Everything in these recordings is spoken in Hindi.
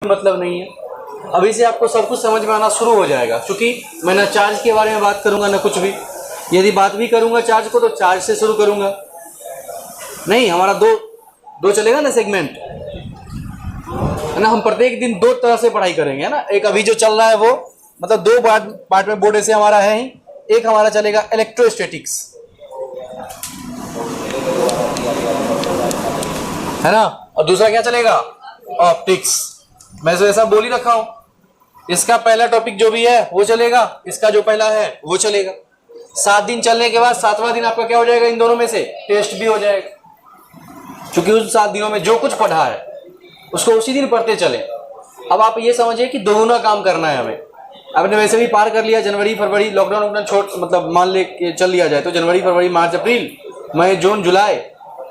मतलब नहीं है। अभी से आपको सब कुछ समझ में आना शुरू हो जाएगा, क्योंकि मैं ना चार्ज के बारे में बात करूंगा ना कुछ भी। यदि बात भी करूंगा चार्ज को तो चार्ज से शुरू करूंगा, नहीं हमारा दो चलेगा ना सेगमेंट, है ना। हम प्रत्येक दिन दो तरह से पढ़ाई करेंगे, है ना। एक अभी जो चल रहा है वो मतलब दो पार्ट में बोर्ड ऐसे हमारा है ही। एक हमारा चलेगा इलेक्ट्रोस्टैटिक्स, है ना, और दूसरा क्या चलेगा, ऑप्टिक्स। मैं तो ऐसा बोल ही रखा हूं, इसका पहला टॉपिक जो भी है वो चलेगा, इसका जो पहला है वो चलेगा। 7 दिन चलने के बाद 7वां दिन आपका क्या हो जाएगा, इन दोनों में से टेस्ट भी हो जाएगा, क्योंकि उस 7 दिनों में जो कुछ पढ़ा है उसको उसी दिन पढ़ते चले। अब आप ये समझिए कि दोगुना काम करना है हमें। आपने वैसे भी पार कर लिया जनवरी फरवरी, लॉकडाउन छोड़ मतलब मान ले के चल लिया जाए तो जनवरी फरवरी मार्च अप्रैल मई जून जुलाई,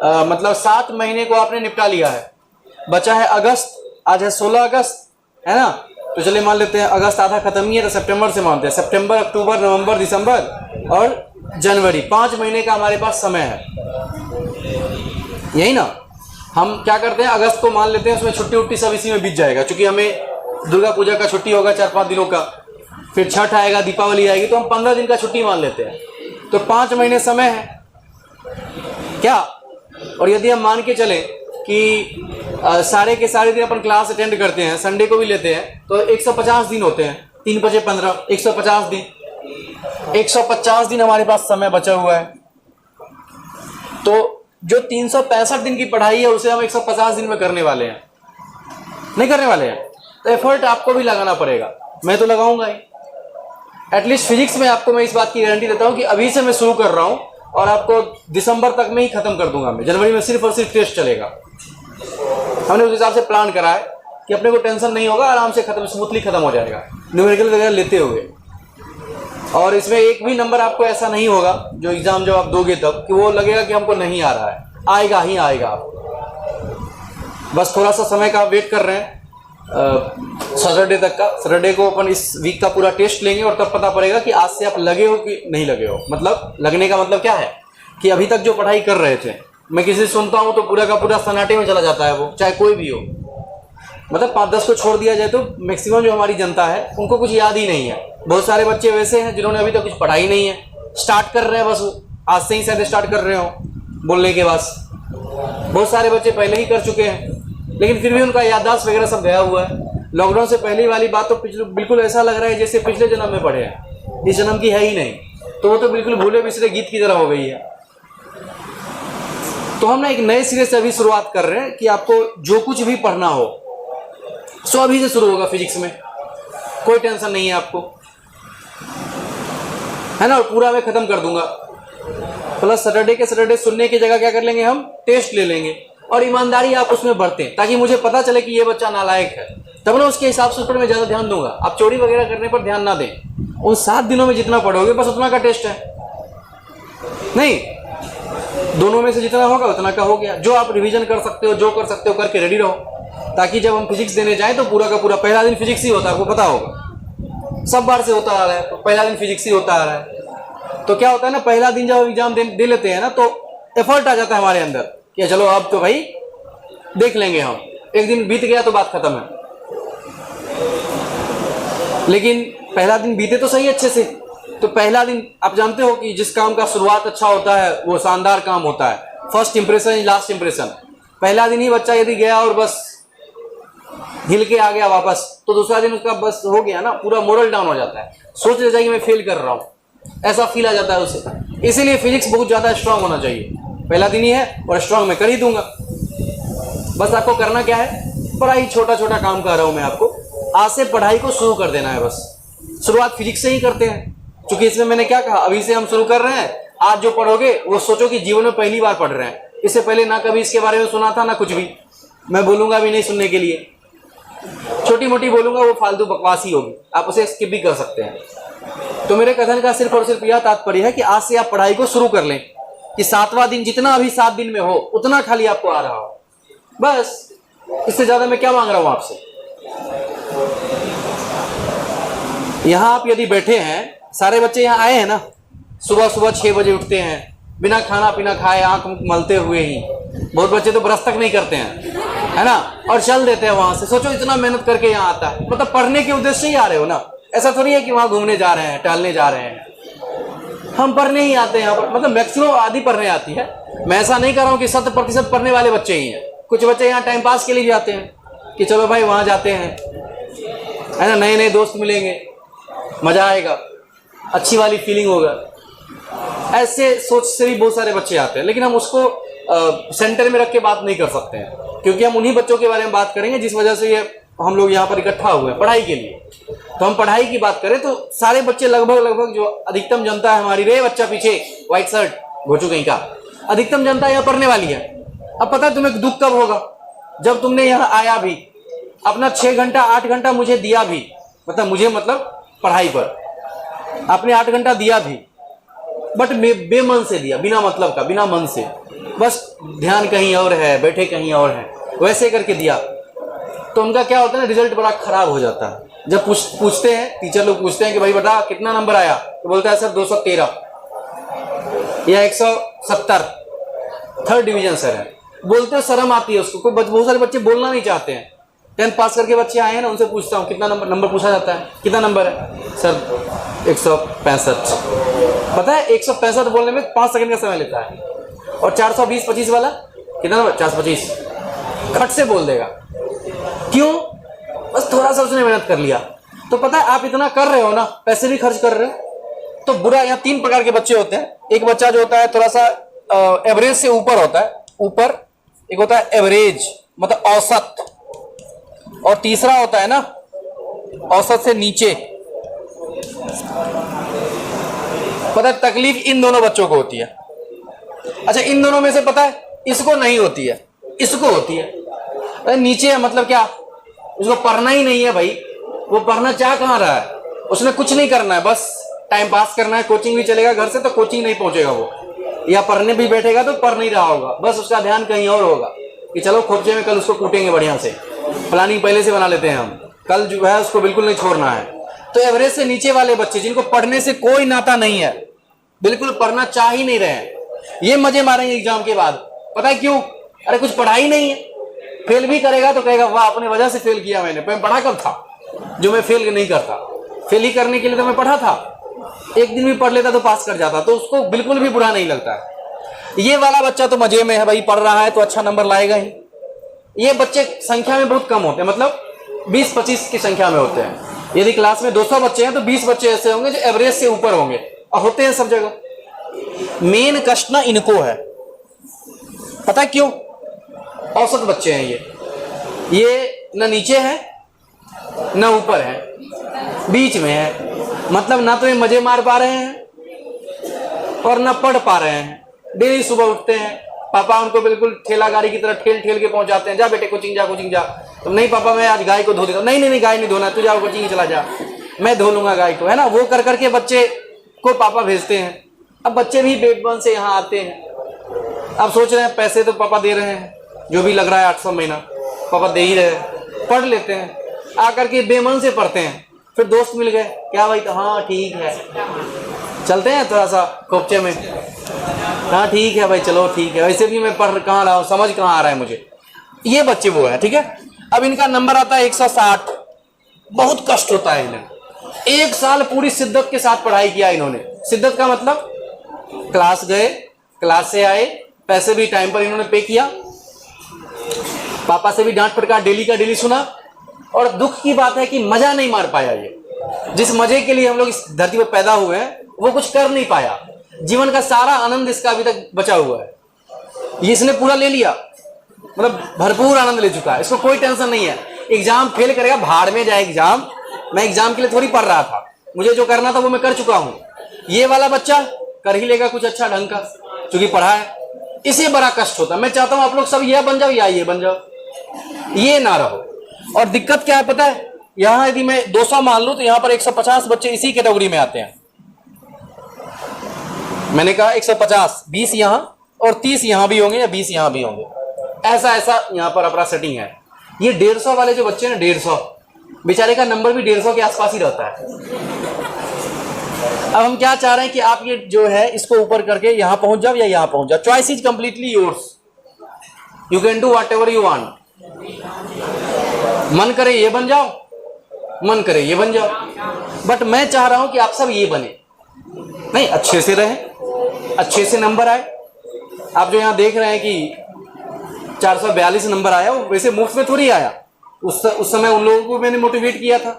मतलब 7 महीने को आपने निपटा लिया है। बचा है अगस्त, आज है 16 अगस्त, है ना। तो चलिए मान लेते हैं अगस्त आधा खत्म ही है, तो सितंबर से मानते हैं। सितंबर अक्टूबर नवंबर दिसंबर और जनवरी, 5 महीने का हमारे पास समय है, यही ना। हम क्या करते हैं, अगस्त को मान लेते हैं, उसमें छुट्टी उट्टी सब इसी में बीत जाएगा, क्योंकि हमें दुर्गा पूजा का छुट्टी होगा 4-5 दिनों का, फिर छठ आएगा, दीपावली आएगी, तो हम 15 दिन का छुट्टी मान लेते हैं। तो 5 महीने समय है क्या। और यदि हम मान के चलें कि सारे के सारे दिन अपन क्लास अटेंड करते हैं, संडे को भी लेते हैं, तो 150 दिन होते हैं, 3 बचे 15, 150 दिन। 150 दिन हमारे पास समय बचा हुआ है। तो जो 365 दिन की पढ़ाई है उसे हम 150 दिन में करने वाले हैं, नहीं करने वाले हैं। तो एफर्ट आपको भी लगाना पड़ेगा, मैं तो लगाऊंगा ही। एटलीस्ट फिजिक्स में आपको मैं इस बात की गारंटी देता हूं कि अभी से मैं शुरू कर रहा हूं और आपको दिसंबर तक में ही खत्म कर दूंगा मैं। जनवरी में सिर्फ और सिर्फ टेस्ट चलेगा। हमने उस हिसाब से प्लान करा है कि अपने को टेंशन नहीं होगा, आराम से खत्म, स्मूथली खत्म हो जाएगा न्यूमेरिकल वगैरह लेते हुए। और इसमें एक भी नंबर आपको ऐसा नहीं होगा जो एग्जाम जब आप दोगे तब कि वो लगेगा कि हमको नहीं आ रहा है, आएगा ही आएगा आपको। बस थोड़ा सा समय का वेट कर रहे हैं, सैटरडे तक का। सैटरडे को अपन इस वीक का पूरा टेस्ट लेंगे और तब पता पड़ेगा कि आज से आप लगे हो कि नहीं लगे हो। मतलब लगने का मतलब क्या है कि अभी तक जो पढ़ाई कर रहे थे, मैं किसी से सुनता हूँ तो पूरा का पूरा सन्नाटे में चला जाता है वो, चाहे कोई भी हो। मतलब 5-10 को छोड़ दिया जाए तो मैक्सिमम जो हमारी जनता है उनको कुछ याद ही नहीं है। बहुत सारे बच्चे वैसे हैं जिन्होंने अभी तक कुछ पढ़ाई नहीं है, स्टार्ट कर रहे हैं बस, वो आज से ही शायद स्टार्ट कर रहे हो बोलने के बाद। बहुत सारे बच्चे पहले ही कर चुके हैं, लेकिन फिर भी उनका याददाश्त वगैरह सब गया हुआ है। लॉकडाउन से पहले वाली बात तो बिल्कुल ऐसा लग रहा है जैसे पिछले जन्म में पढ़े हैं, इस जन्म की है ही नहीं। तो वो तो बिल्कुल भूले बिसरे गीत की तरह हो गई है। तो हम ना एक नए सिरे से अभी शुरुआत कर रहे हैं कि आपको जो कुछ भी पढ़ना हो सो अभी से शुरू होगा। फिजिक्स में कोई टेंशन नहीं है आपको, है ना। और पूरा मैं खत्म कर दूंगा। प्लस सैटरडे के सैटरडे सुनने की जगह क्या कर लेंगे, हम टेस्ट ले लेंगे। और ईमानदारी आप उसमें बरतें ताकि मुझे पता चले कि ये बच्चा नालायक है, तब ना उसके हिसाब से उस पर मैं ज़्यादा ध्यान दूंगा। आप चोरी वगैरह करने पर ध्यान ना दें। उन 7 दिनों में जितना पढ़ोगे बस उतना का टेस्ट है, नहीं दोनों में से जितना होगा उतना का हो गया। जो आप रिवीजन कर सकते हो, जो कर सकते हो करके रेडी रहो, ताकि जब हम फिजिक्स देने जाएं तो पूरा का पूरा पहला दिन फिजिक्स ही होता है, आपको पता होगा। सब बार से होता आ रहा है, तो पहला दिन फिजिक्स ही होता आ रहा है। तो क्या होता है ना, पहला दिन जब एग्जाम दे लेते हैं ना तो एफर्ट आ जाता है हमारे अंदर कि चलो अब तो भाई देख लेंगे हम। एक दिन बीत गया तो बात खत्म है। लेकिन पहला दिन बीते तो सही अच्छे से। तो पहला दिन आप जानते हो कि जिस काम का शुरुआत अच्छा होता है वो शानदार काम होता है। First impression is last impression. पहला दिन ही बच्चा यदि गया और बस हिल के आ गया वापस, तो दूसरा दिन उसका बस हो गया ना, पूरा मोरल डाउन हो जाता है। सोच लेता है कि मैं फेल कर रहा हूँ, ऐसा फील आ जाता है उसे। इसीलिए फिजिक्स बहुत ज़्यादा स्ट्रांग होना चाहिए। पहला दिन ही है और स्ट्रांग मैं कर ही दूंगा। बस आपको करना क्या है, बड़ा ही छोटा छोटा काम कर रहा हूँ मैं आपको। आज से पढ़ाई को शुरू कर देना है। बस शुरुआत फिजिक्स से ही करते हैं, क्योंकि इसमें मैंने क्या कहा, अभी से हम शुरू कर रहे हैं। आज जो पढ़ोगे वो सोचो कि जीवन में पहली बार पढ़ रहे हैं, इससे पहले ना कभी इसके बारे में सुना था ना कुछ भी। मैं बोलूँगा भी नहीं सुनने के लिए, छोटी मोटी बोलूँगा वो फालतू बकवास ही होगी, आप उसे स्किप भी कर सकते हैं। तो मेरे कथन का सिर्फ और सिर्फ यह तात्पर्य है कि आज से आप पढ़ाई को शुरू कर लें कि 7वां दिन जितना अभी 7 दिन में हो उतना खाली आपको आ रहा हो। बस इससे ज़्यादा मैं क्या मांग रहा हूँ आपसे। यहाँ आप यदि बैठे हैं, सारे बच्चे यहाँ आए हैं ना, सुबह सुबह 6 बजे उठते हैं, बिना खाना पीना खाए आँख मलते हुए ही। बहुत बच्चे तो ब्रश तक नहीं करते हैं, है ना, और चल देते हैं वहां से। सोचो इतना मेहनत करके यहाँ आता है, मतलब पढ़ने के उद्देश्य से ही आ रहे हो ना, ऐसा थोड़ी है कि वहां घूमने जा रहे हैं, टहलने जा रहे हैं। हम पढ़ने ही आते हैं यहाँ पर, मतलब मैक्सिमम आधी पढ़ने आती है। मैं ऐसा नहीं कर रहा हूँ कि 100% पढ़ने वाले बच्चे ही हैं, कुछ बच्चे यहाँ टाइम पास के लिए भी आते हैं कि चलो भाई वहाँ जाते हैं, है ना, नए नए दोस्त मिलेंगे, मज़ा आएगा, अच्छी वाली फीलिंग होगा। ऐसे सोच से भी बहुत सारे बच्चे आते हैं, लेकिन हम उसको सेंटर में रख के बात नहीं कर सकते हैं, क्योंकि हम उन्हीं बच्चों के बारे में बात करेंगे जिस वजह से ये हम लोग यहाँ पर इकट्ठा हुए हैं पढ़ाई के लिए। तो हम पढ़ाई की बात करें तो सारे बच्चे लगभग जो अधिकतम जनता है हमारी, रे बच्चा पीछे व्हाइट शर्ट घोचू कहीं का, अधिकतम जनता यहाँ पढ़ने वाली है। अब पता है तुम्हें दुख कब होगा, जब तुमने यहाँ आया भी, अपना 6 घंटा 8 घंटा मुझे दिया भी, मतलब पढ़ाई पर आपने 8 घंटा दिया भी, बट बेमन से दिया, बिना मतलब का, बिना मन से, बस ध्यान कहीं और है, बैठे कहीं और है, वैसे करके दिया, तो उनका क्या होता है ना, रिजल्ट बड़ा खराब हो जाता है। जब पूछते हैं, टीचर लोग पूछते हैं कि भाई बेटा कितना नंबर आया, तो बोलता है सर 213 या 170, 3rd डिवीजन सर है। बोलते हो शर्म आती है उसको, बहुत सारे बच्चे बोलना नहीं चाहते हैं। 10th पास करके बच्चे आए हैं ना, उनसे पूछता हूँ कितना नंबर पूछा जाता है, कितना नंबर है सर 165। पता है 165 बोलने में 5 सेकंड का समय लेता है, और 420-25 वाला कितना नंबर, 425 खट से बोल देगा। क्यों? बस थोड़ा सा उसने मेहनत कर लिया। तो पता है आप इतना कर रहे हो ना, पैसे भी खर्च कर रहे हो, तो बुरा, यहाँ 3 प्रकार के बच्चे होते हैं। एक बच्चा जो होता है थोड़ा सा एवरेज से ऊपर होता है, ऊपर, एक होता है एवरेज मतलब औसत, और तीसरा होता है ना औसत से नीचे। पता है तकलीफ इन दोनों बच्चों को होती है। अच्छा, इन दोनों में से पता है इसको नहीं होती है, इसको होती है। अरे नीचे है मतलब क्या, उसको पढ़ना ही नहीं है भाई, वो पढ़ना चाह कहाँ रहा है, उसने कुछ नहीं करना है, बस टाइम पास करना है। कोचिंग भी चलेगा घर से तो कोचिंग नहीं पहुंचेगा वो, या पढ़ने भी बैठेगा तो पढ़ नहीं रहा होगा, बस उसका ध्यान कहीं और होगा कि चलो खोपचे में कल उसको कूटेंगे बढ़िया से। प्लानिंग पहले से बना लेते हैं हम, कल जो है उसको बिल्कुल नहीं छोड़ना है। तो एवरेज से नीचे वाले बच्चे जिनको पढ़ने से कोई नाता नहीं है, बिल्कुल पढ़ना चाह ही नहीं रहे हैं, ये मजे मारेंगे एग्जाम के बाद। पता है क्यों? अरे कुछ पढ़ाई नहीं है, फेल भी करेगा तो कहेगा वाह अपने वजह से फेल किया मैंने, पढ़ा कब था जो मैं फेल नहीं करता, फेल ही करने के लिए तो मैं पढ़ा था, एक दिन भी पढ़ लेता तो पास कर जाता, तो उसको बिल्कुल भी बुरा नहीं लगता है। ये वाला बच्चा तो मजे में है भाई, पढ़ रहा है तो अच्छा नंबर लाएगा ही। ये बच्चे संख्या में बहुत कम होते हैं, मतलब 20-25 की संख्या में होते हैं। यदि क्लास में 200 बच्चे हैं तो 20 बच्चे ऐसे होंगे जो एवरेज से ऊपर होंगे, और होते हैं सब जगह। मेन कष्ट ना इनको है, पता है क्यों? औसत बच्चे हैं ये ना नीचे है ना ऊपर है, बीच में है। मतलब ना तो ये मजे मार पा रहे हैं और ना पढ़ पा रहे हैं। डेली सुबह उठते हैं, पापा उनको बिल्कुल ठेला गाड़ी की तरह ठेल ठेल के पहुंचाते हैं, जा बेटे कोचिंग जा, कोचिंग जा। तो नहीं पापा मैं आज गाय को धो देता हूँ, नहीं गाय नहीं धोना, तू जाओ कोचिंग ही चला जा, मैं धो लूंगा गाय को, है ना। वो कर करके बच्चे को पापा भेजते हैं। अब बच्चे भी बेटबन से यहाँ आते हैं, अब सोच रहे हैं पैसे तो पापा दे रहे हैं, जो भी लग रहा है 800 महीना पापा दे ही रहे हैं, पढ़ लेते हैं। आकर के बेमन से पढ़ते हैं, फिर दोस्त मिल गए, क्या भाई, तो हाँ ठीक है, चलते हैं थोड़ा सा खोपचे में, हाँ ठीक है भाई चलो ठीक है, वैसे भी मैं पढ़ कहाँ रहा हूँ, समझ कहाँ आ रहा है मुझे। ये बच्चे वो है, ठीक है। अब इनका नंबर आता है 160, बहुत कष्ट होता है इन्हें। 1 साल पूरी शिद्दत के साथ पढ़ाई किया इन्होंने। शिद्दत का मतलब क्लास गए, क्लास से आए, पैसे भी टाइम पर इन्होंने पे किया, पापा से भी डांट फटकार डेली का डेली सुना, और दुख की बात है कि मजा नहीं मार पाया। ये जिस मजे के लिए हम लोग इस धरती पर पैदा हुए हैं वो कुछ कर नहीं पाया। जीवन का सारा आनंद इसका अभी तक बचा हुआ है, ये इसने पूरा ले लिया, मतलब भरपूर आनंद ले चुका है, इसको कोई टेंशन नहीं है। एग्जाम फेल करेगा, भाड़ में जाए एग्जाम, मैं एग्जाम के लिए थोड़ी पढ़ रहा था, मुझे जो करना था वो मैं कर चुका हूं। ये वाला बच्चा कर ही लेगा कुछ अच्छा ढंग का, क्योंकि पढ़ा है। इसे बड़ा कष्ट होता है। मैं चाहता हूं आप लोग सब यह बन जाओ या ये बन जाओ, ये ना रहो। और दिक्कत क्या है पता है, यहां यदि मैं 200 मान लूं तो यहां पर 150 बच्चे इसी कैटेगरी में आते हैं। मैंने कहा 150, 20 यहां और 30 यहां भी होंगे या 20 यहां भी होंगे, ऐसा यहां पर अपना सेटिंग है। ये 150 वाले जो बच्चे हैं, 150 बेचारे का नंबर भी 150 के आसपास ही रहता है। अब हम क्या चाह रहे हैं कि आप ये जो है इसको ऊपर करके यहां पहुंच जाओ या यहां पहुंच जाओ। Choice is completely yours, you can do what ever you want. मन करे ये बन जाओ, मन करे ये बन जाओ, बट मैं चाह रहा हूं कि आप सब ये बने, नहीं अच्छे से रहें, अच्छे से नंबर आए। आप जो यहाँ देख रहे हैं कि 442 नंबर आया, वो वैसे मुफ्त में थोड़ी आया, उस समय उन लोगों को मैंने मोटिवेट किया था।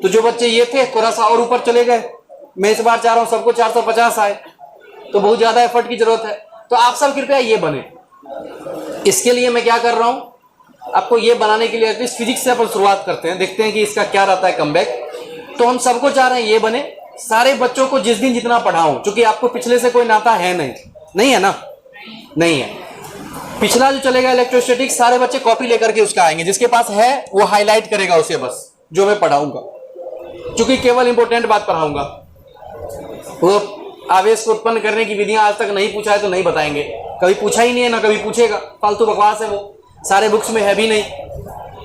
तो जो बच्चे ये थे थोड़ा सा और ऊपर चले गए। मैं इस बार चाह रहा हूँ सबको 450 आए, तो बहुत ज़्यादा एफर्ट की जरूरत है। तो आप सब कृपया ये बने। इसके लिए मैं क्या कर रहा हूँ, आपको ये बनाने के लिए एटलीस्ट फिजिक्स से अपन शुरुआत करते हैं, देखते हैं कि इसका क्या रहता है कमबैक। तो हम सबको चाह रहे हैं ये बने। सारे बच्चों को जिस दिन जितना पढ़ाऊं, क्योंकि आपको पिछले से कोई नाता है नहीं है ना, नहीं है। पिछला जो चलेगा इलेक्ट्रोस्टैटिक्स, सारे बच्चे कॉपी लेकर के उसका आएंगे, जिसके पास है वो हाईलाइट करेगा उसे, बस जो मैं पढ़ाऊंगा, क्योंकि केवल इंपॉर्टेंट बात पढ़ाऊंगा। वो आवेश को उत्पन्न करने की विधियां आज तक नहीं पूछा है तो नहीं बताएंगे, कभी पूछा ही नहीं है ना कभी पूछेगा, फालतू बकवास है, वो सारे बुक्स में है भी नहीं।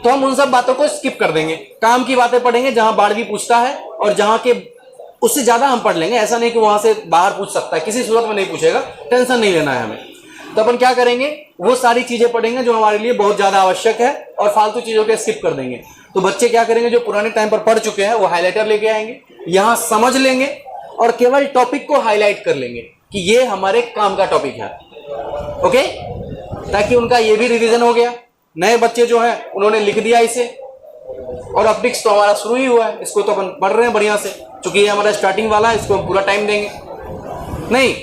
तो हम उन सब बातों को स्किप कर देंगे, काम की बातें पढ़ेंगे जहां 12वीं पूछता है, और जहां के उससे ज्यादा हम पढ़ लेंगे। ऐसा नहीं कि वहां से बाहर पूछ सकता है, किसी सूरत में नहीं पूछेगा, टेंशन नहीं लेना है हमें। तो अपन क्या करेंगे, वो सारी चीजें पढ़ेंगे जो हमारे लिए बहुत ज्यादा आवश्यक है, और फालतू चीजों के स्किप कर देंगे। तो बच्चे क्या करेंगे, जो पुराने टाइम पर पढ़ चुके हैं वो हाईलाइटर लेके आएंगे, यहां समझ लेंगे और केवल टॉपिक को हाईलाइट कर लेंगे कि ये हमारे काम का टॉपिक है। ओके, ताकि उनका ये भी रिवीजन हो गया। नए बच्चे जो हैं उन्होंने लिख दिया इसे, और ऑप्टिक्स तो हमारा शुरू ही हुआ है, इसको तो अपन पढ़ रहे हैं बढ़िया से, क्योंकि ये हमारा स्टार्टिंग वाला है, इसको हम पूरा टाइम देंगे। नहीं,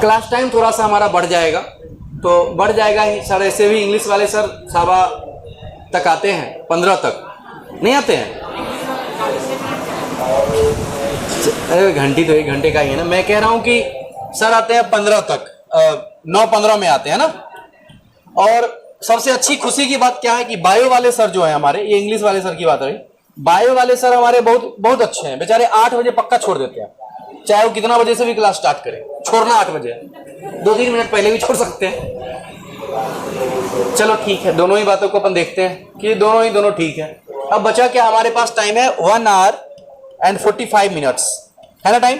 क्लास टाइम थोड़ा सा हमारा बढ़ जाएगा, तो बढ़ जाएगा ही सर। ऐसे भी इंग्लिश वाले सर 7 तक आते हैं, 15 तक नहीं आते हैं। अरे घंटी तो 1 घंटे का ही है ना। मैं कह रहा हूं कि सर आते हैं 15 तक, 9-15 में आते हैं ना। और सबसे अच्छी खुशी की बात क्या है कि बायो वाले सर जो है हमारे, ये इंग्लिश वाले सर की बात रही, बायो वाले सर हमारे बहुत बहुत अच्छे हैं। बेचारे 8 बजे पक्का छोड़ देते हैं, चाहे वो कितना बजे से भी क्लास स्टार्ट करें, छोड़ना 8 बजे, 2-3 मिनट पहले भी छोड़ सकते हैं। चलो ठीक है, दोनों ही बातों को अपन देखते हैं कि दोनों ठीक है। अब बचा क्या, हमारे पास टाइम है 1 आवर एंड 45 मिनट्स, है ना टाइम।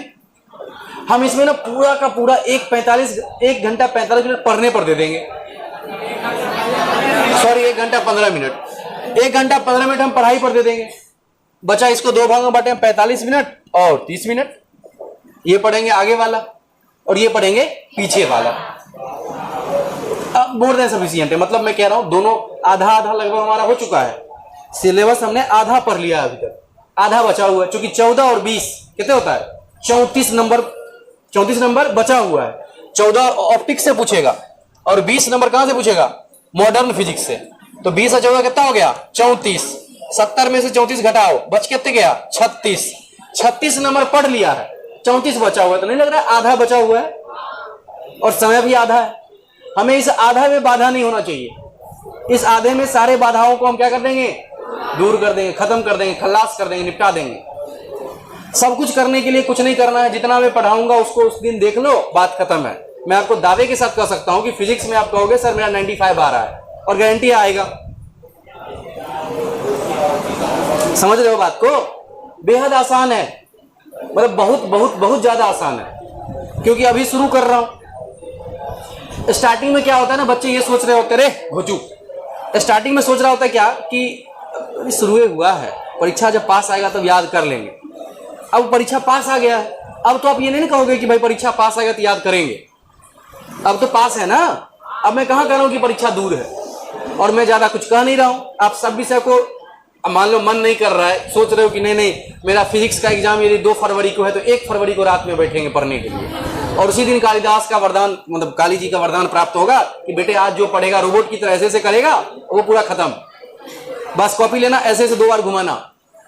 हम इसमें ना पूरा का पूरा 1 घंटा 45 मिनट पढ़ने पर दे देंगे। सॉरी, 1 घंटा 15 मिनट, 1 घंटा 15 मिनट हम पढ़ाई पर दे देंगे। बचा इसको 2 भागों में बांटे, 45 मिनट और 30 मिनट। ये पढ़ेंगे आगे वाला और ये पढ़ेंगे पीछे वाला। अब मोर देन सफिशिएंट है, मतलब मैं कह रहा हूं दोनों आधा लगभग हमारा हो चुका है। सिलेबस हमने आधा पढ़ लिया अभी तक, आधा बचा हुआ है, क्योंकि 14 और 20 कितने होता है, 34 नंबर बचा हुआ है। 14 ऑप्टिक्स से पूछेगा और 20 नंबर कहां से पूछेगा, मॉडर्न फिजिक्स से। तो 20 और 14 कितना हो गया, 34। 70 में से 34 घटाओ, बच कितने गया, 36। 36 नंबर पढ़ लिया है, 34 बचा हुआ है। तो नहीं लग रहा है आधा बचा हुआ है, और समय भी आधा है। हमें इस आधा में बाधा नहीं होना चाहिए। इस आधे में सारे बाधाओं को हम क्या कर देंगे, दूर कर देंगे, खत्म कर देंगे, खल्लास कर देंगे, निपटा देंगे। सब कुछ करने के लिए कुछ नहीं करना है, जितना मैं पढ़ाऊंगा उसको उस दिन देख लो, बात खत्म है। मैं आपको दावे के साथ कह सकता हूं कि फिजिक्स में आप कहोगे सर मेरा 95 आ रहा है, और गारंटी आएगा। समझ रहे हो बात को, बेहद आसान है, मतलब बहुत ज्यादा आसान है, क्योंकि अभी शुरू कर रहा हूं। स्टार्टिंग में क्या होता है ना, बच्चे ये सोच रहे होते, रे घोचू, स्टार्टिंग में सोच रहा होता है क्या कि शुरू हुआ है, परीक्षा जब पास आएगा तब याद कर लेंगे। अब परीक्षा पास आ गया है, अब तो आप ये नहीं कहोगे कि भाई परीक्षा पास आएगा तो याद करेंगे, अब तो पास है ना। अब मैं कहाँ कह रहा हूँ कि परीक्षा दूर है, और मैं ज्यादा कुछ कह नहीं रहा हूँ। आप सब विषय को मान लो मन नहीं कर रहा है, सोच रहे हो कि नहीं मेरा फिजिक्स का एग्जाम यदि 2 फरवरी को है तो 1 फरवरी को रात में बैठेंगे पढ़ने के लिए, और उसी दिन कालिदास का वरदान, मतलब काली जी का वरदान प्राप्त होगा कि बेटे आज जो पढ़ेगा रोबोट की तरह ऐसे करेगा, वो पूरा खत्म। बस कॉपी लेना, ऐसे 2 बार घुमाना,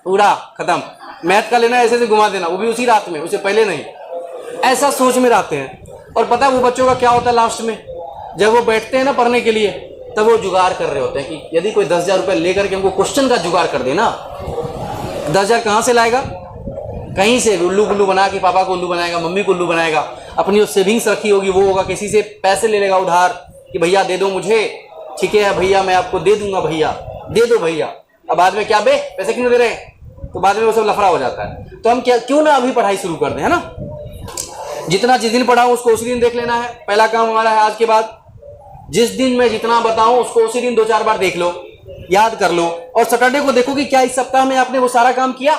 पूरा खत्म। मैथ का लेना, ऐसे घुमा देना, वो भी उसी रात में, उससे पहले नहीं। ऐसा सोच में रहते हैं। और पता है वो बच्चों का क्या होता है, लास्ट में जब वो बैठते हैं ना पढ़ने के लिए, तब वो जुगाड़ कर रहे होते हैं कि यदि कोई 10,000 रुपये लेकर के हमको क्वेश्चन का जुगाड़ कर देना, 10,000 कहाँ से लाएगा, कहीं से उल्लू गुल्लू बना के पापा को उल्लू बनाएगा, मम्मी को उल्लू बनाएगा, अपनी जो सेविंग्स रखी होगी वो होगा, किसी से पैसे ले लेगा उधार कि भैया दे दो मुझे, ठीक है भैया मैं आपको दे दूंगा, भैया दे दो भैया। अब बाद में क्या बे पैसे क्यों दे रहे हैं, तो बाद में वो सब लफड़ा हो जाता है। तो हम क्यों ना अभी पढ़ाई शुरू कर दें, है ना। जिस दिन पढ़ाऊं उसको उसी दिन देख लेना है। पहला काम हमारा है आज के बाद जिस दिन मैं जितना बताऊं उसको उसी दिन 2-4 बार देख लो, याद कर लो, और सैटरडे को देखो कि क्या इस सप्ताह में आपने वो सारा काम किया,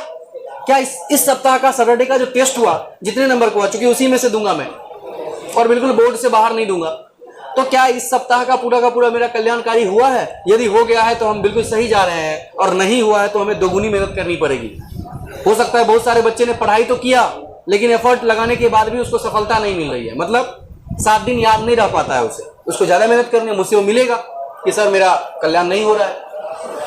क्या इस सप्ताह का सैटरडे का जो टेस्ट हुआ जितने नंबर को हुआ, चूंकि उसी में से दूंगा मैं और बिल्कुल बोर्ड से बाहर नहीं दूंगा, तो क्या इस सप्ताह का पूरा मेरा कल्याणकारी हुआ है? यदि हो गया है तो हम बिल्कुल सही जा रहे हैं, और नहीं हुआ है तो हमें दोगुनी मेहनत करनी पड़ेगी। हो सकता है बहुत सारे बच्चे ने पढ़ाई तो किया लेकिन एफर्ट लगाने के बाद भी उसको सफलता नहीं मिल रही है, मतलब 7 दिन याद नहीं रह पाता है उसको ज्यादा मेहनत करनी है। मुझसे वो मिलेगा कि सर मेरा कल्याण नहीं हो रहा है,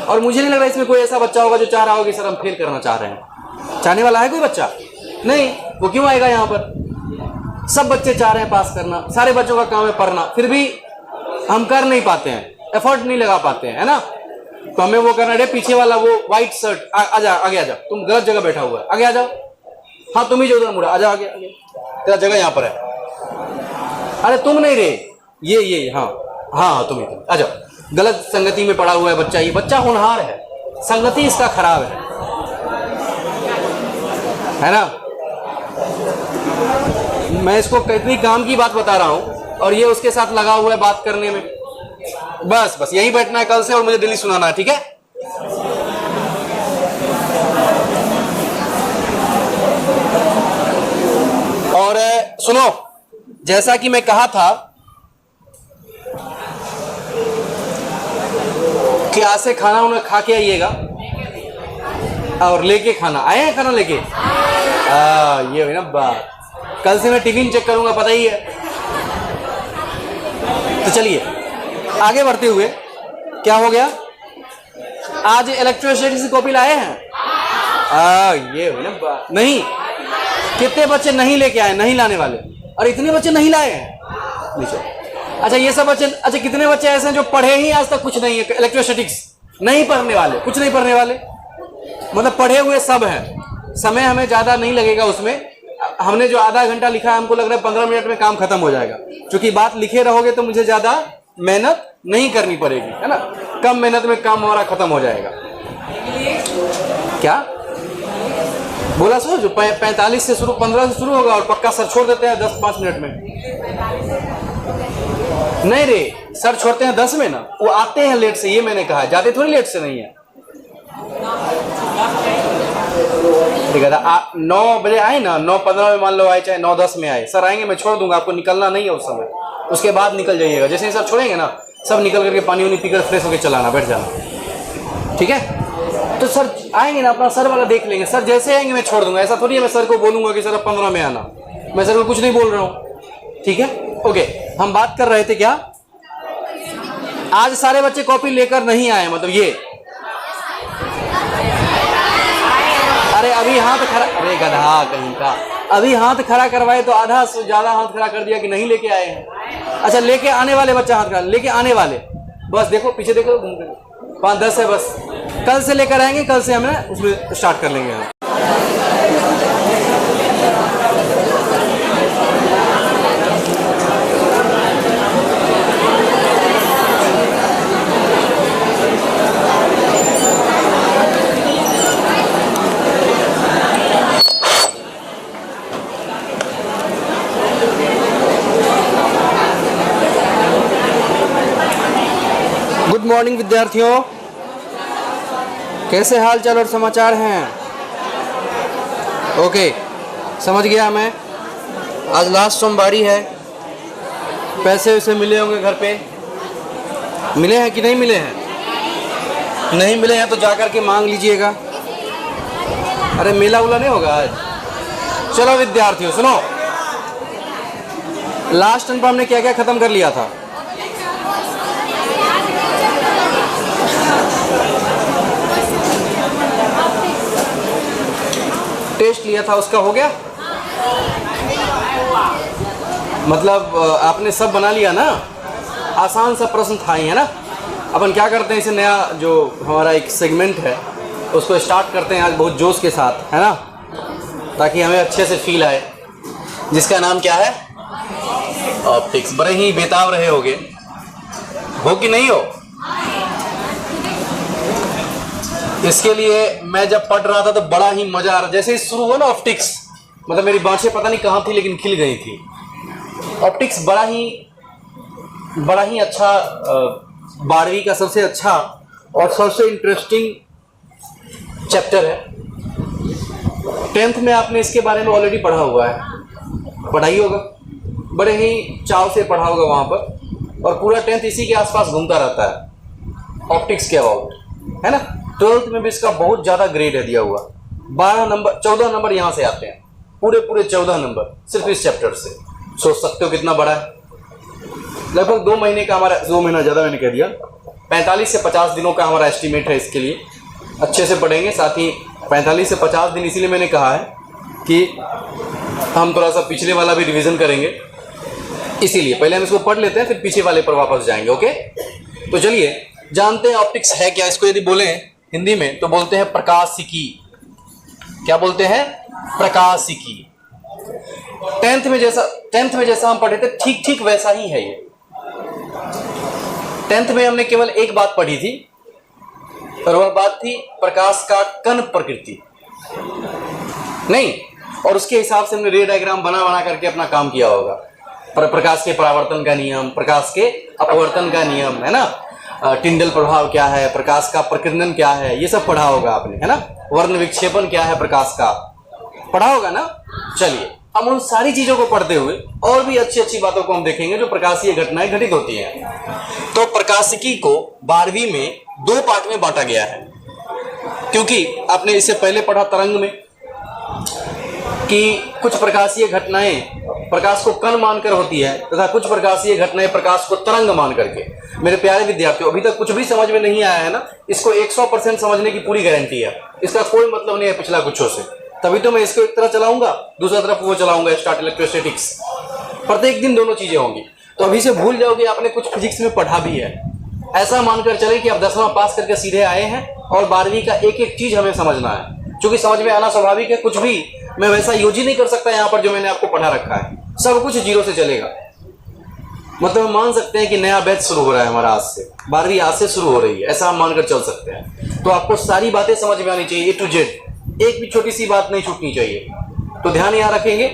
और मुझे नहीं लग रहा इसमें कोई ऐसा बच्चा होगा जो चाह रहा होगा कि सर हम फेल करना चाह रहे हैं। चाहने वाला है कोई बच्चा? नहीं, वो क्यों आएगा यहाँ पर? सब बच्चे चाह रहे हैं पास करना, सारे बच्चों का काम है पढ़ना, फिर भी हम कर नहीं पाते हैं, एफर्ट नहीं लगा पाते हैं, है ना? तो हमें वो करना है। पीछे वाला वो व्हाइट शर्ट, आजा आगे आ जाओ, तुम गलत जगह बैठा हुआ है, आगे आ जाओ। हाँ तुम ही जो उधर मुड़ा, आजा आगे आगे, तेरा जगह यहाँ पर है। अरे तुम नहीं रे, ये हाँ हाँ तुम ही, आ जाओ। गलत संगति में पड़ा हुआ है बच्चा, ये बच्चा होनहार है, संगति इसका खराब है ना? मैं इसको कितनी काम की बात बता रहा हूं और ये उसके साथ लगा हुआ है बात करने में। बस यहीं बैठना है कल से और मुझे दिल्ली सुनाना है, ठीक है? और सुनो, जैसा कि मैं कहा था कि आज से खाना उन्हें खा के आइएगा और लेके खाना। आए हैं खाना लेके? ये हुई ना बात। कल से मैं टिफिन चेक करूंगा, पता ही है। तो चलिए आगे बढ़ते हुए, क्या हो गया? आज इलेक्ट्रोस्टैटिक्स की कॉपी लाए हैं? ये हुई ना बात। नहीं, कितने बच्चे नहीं लेके आए, नहीं लाने वाले? और इतने बच्चे नहीं लाए हैं नीचे। अच्छा ये सब बच्चे, अच्छा कितने बच्चे ऐसे हैं जो पढ़े ही आज तक कुछ नहीं है? इलेक्ट्रोस्टैटिक्स नहीं पढ़ने वाले, कुछ नहीं पढ़ने वाले, मतलब पढ़े हुए सब हैं। समय हमें ज्यादा नहीं लगेगा उसमें, हमने जो आधा घंटा लिखा है हमको लग रहा है 15 मिनट में काम खत्म हो जाएगा। क्योंकि बात लिखे रहोगे तो मुझे ज्यादा मेहनत नहीं करनी पड़ेगी, है ना? कम मेहनत में काम हमारा खत्म हो जाएगा। क्या बोला? सो जो 45 से शुरू, 15 से शुरू होगा और पक्का सर छोड़ देते हैं 10-5 मिनट में। नहीं रे, सर छोड़ते हैं 10 में ना, वो आते हैं लेट से, ये मैंने कहा, जाते थोड़ी लेट से नहीं है। ठीक है, 9 बजे आए ना, 9:15 में मान लो आए, चाहे 9:10 में आए, सर आएंगे मैं छोड़ दूंगा, आपको निकलना नहीं है उस समय, उसके बाद निकल जाइएगा। जैसे ही सर छोड़ेंगे ना, सब निकल करके पानी वानी पीकर फ्रेश होकर चलाना, बैठ जाना, ठीक है? तो सर आएंगे ना, अपना सर वाला देख लेंगे, सर जैसे आएंगे मैं छोड़ दूंगा। ऐसा थोड़ी है मैं सर को बोलूंगा कि सर अब 15 में आना, मैं सर को कुछ नहीं बोल रहा हूँ, ठीक है? ओके, हम बात कर रहे थे क्या? आज सारे बच्चे कॉपी लेकर नहीं आए, मतलब ये, अरे अभी हाथ खड़ा, अरे गधा कहीं का, अभी हाथ खड़ा करवाए तो आधा से ज्यादा हाथ खड़ा कर दिया कि नहीं लेके आए हैं। अच्छा लेके आने वाले बच्चा हाथ खड़ा, लेके आने वाले, बस देखो पीछे देखो, घूम कर 5-10 है बस। कल से लेकर आएंगे, कल से हमें उसमें स्टार्ट कर लेंगे हम। गुड मॉर्निंग विद्यार्थियों, कैसे हाल चाल और समाचार हैं? ओके, समझ गया मैं। आज लास्ट सोमवारी है, पैसे वैसे मिले होंगे घर पे, मिले हैं कि नहीं मिले हैं? नहीं मिले हैं तो जा कर के मांग लीजिएगा। अरे मेला उला नहीं होगा आज? चलो विद्यार्थियों सुनो, लास्ट टर्म पर हमने क्या क्या खत्म कर लिया था? टेस्ट लिया था, उसका हो गया? मतलब आपने सब बना लिया ना? आसान सा प्रश्न था ही, है ना? अपन क्या करते हैं, इसे नया जो हमारा एक सेगमेंट है उसको स्टार्ट करते हैं आज बहुत जोश के साथ, है ना? ताकि हमें अच्छे से फील आए, जिसका नाम क्या है? ऑप्टिक्स। बड़े ही बेताब रहे होगे, हो कि नहीं हो? इसके लिए मैं जब पढ़ रहा था तो बड़ा ही मजा आ रहा, जैसे ही शुरू हुआ ना ऑप्टिक्स, मतलब मेरी बाँछें पता नहीं कहाँ थी लेकिन खिल गई थी। ऑप्टिक्स बड़ा ही बड़ा ही अच्छा 12वीं का सबसे अच्छा और सबसे इंटरेस्टिंग चैप्टर है। 10th में आपने इसके बारे में ऑलरेडी पढ़ा हुआ है, पढ़ा ही होगा, बड़े ही चाव से पढ़ा होगा वहाँ पर, और पूरा 10th इसी के आसपास घूमता रहता है, ऑप्टिक्स के अबाउट, है ना। 12th में भी इसका बहुत ज़्यादा ग्रेड है दिया हुआ, 14 नंबर यहाँ से आते हैं, पूरे 14 नंबर सिर्फ इस चैप्टर से। सोच सकते हो कितना बड़ा है। लगभग 2 महीने का हमारा, 2 महीना ज़्यादा मैंने कह दिया, 45 से 50 दिनों का हमारा एस्टिमेट है इसके लिए। अच्छे से पढ़ेंगे, साथ ही 45 से 50 दिन इसीलिए मैंने कहा है कि हम थोड़ा सा पिछले वाला भी रिवीजन करेंगे, इसीलिए पहले हम इसको पढ़ लेते हैं, फिर पीछे वाले पर वापस जाएंगे। ओके, तो चलिए जानते हैं ऑप्टिक्स है क्या। इसको यदि बोलें हिंदी में तो बोलते हैं प्रकाशिकी। क्या बोलते हैं? प्रकाशिकी। 10th में जैसा हम पढ़े थे ठीक ठीक वैसा ही है ये। 10th में हमने केवल एक बात पढ़ी थी, और वह बात थी प्रकाश का कण प्रकृति, नहीं, और उसके हिसाब से हमने रे डायग्राम बना करके अपना काम किया होगा। प्रकाश के परावर्तन का नियम, प्रकाश के अपवर्तन का नियम, है ना, टिंडल प्रभाव क्या है, प्रकाश का प्रकीर्णन क्या है, ये सब पढ़ा होगा आपने, है ना। वर्ण विक्षेपण क्या है प्रकाश का, पढ़ा होगा ना। चलिए हम उन सारी चीजों को पढ़ते हुए और भी अच्छी अच्छी बातों को हम देखेंगे जो प्रकाशीय घटनाएं घटित होती हैं। तो प्रकाशिकी को 12वीं में 2 पार्ट में बांटा गया है, क्योंकि आपने इससे पहले पढ़ा तरंग में कि कुछ प्रकाशीय घटनाएं प्रकाश को कण मानकर होती है तथा कुछ प्रकाशीय घटनाएं प्रकाश को तरंग मान करके। मेरे प्यारे विद्यार्थियों, अभी तक कुछ भी समझ में नहीं आया है ना, इसको 100% समझने की पूरी गारंटी है, इसका कोई मतलब नहीं है पिछला कुछों से। तभी तो मैं इसको एक तरह चलाऊंगा, दूसरा तरफ वो चलाऊंगा, स्टार्ट इलेक्ट्रोस्टैटिक्स। प्रत्येक दिन दोनों चीजें होंगी, तो अभी से भूल जाओगे आपने कुछ फिजिक्स में पढ़ा भी है। ऐसा मानकर चले कि आप 10वां पास करके सीधे आए हैं और 12वीं का एक एक चीज हमें समझना है, क्योंकि समझ में आना स्वाभाविक है। कुछ भी मैं वैसा यूज ही नहीं कर सकता यहाँ पर जो मैंने आपको पढ़ा रखा है, सब कुछ 0 से चलेगा। मतलब हम मान सकते हैं कि नया बैच शुरू हो रहा है हमारा आज से, 12वीं आज से शुरू हो रही है, ऐसा हम मानकर चल सकते हैं। तो आपको सारी बातें समझ में आनी चाहिए, A to Z, एक भी छोटी सी बात नहीं छूटनी चाहिए। तो ध्यान यहाँ रखेंगे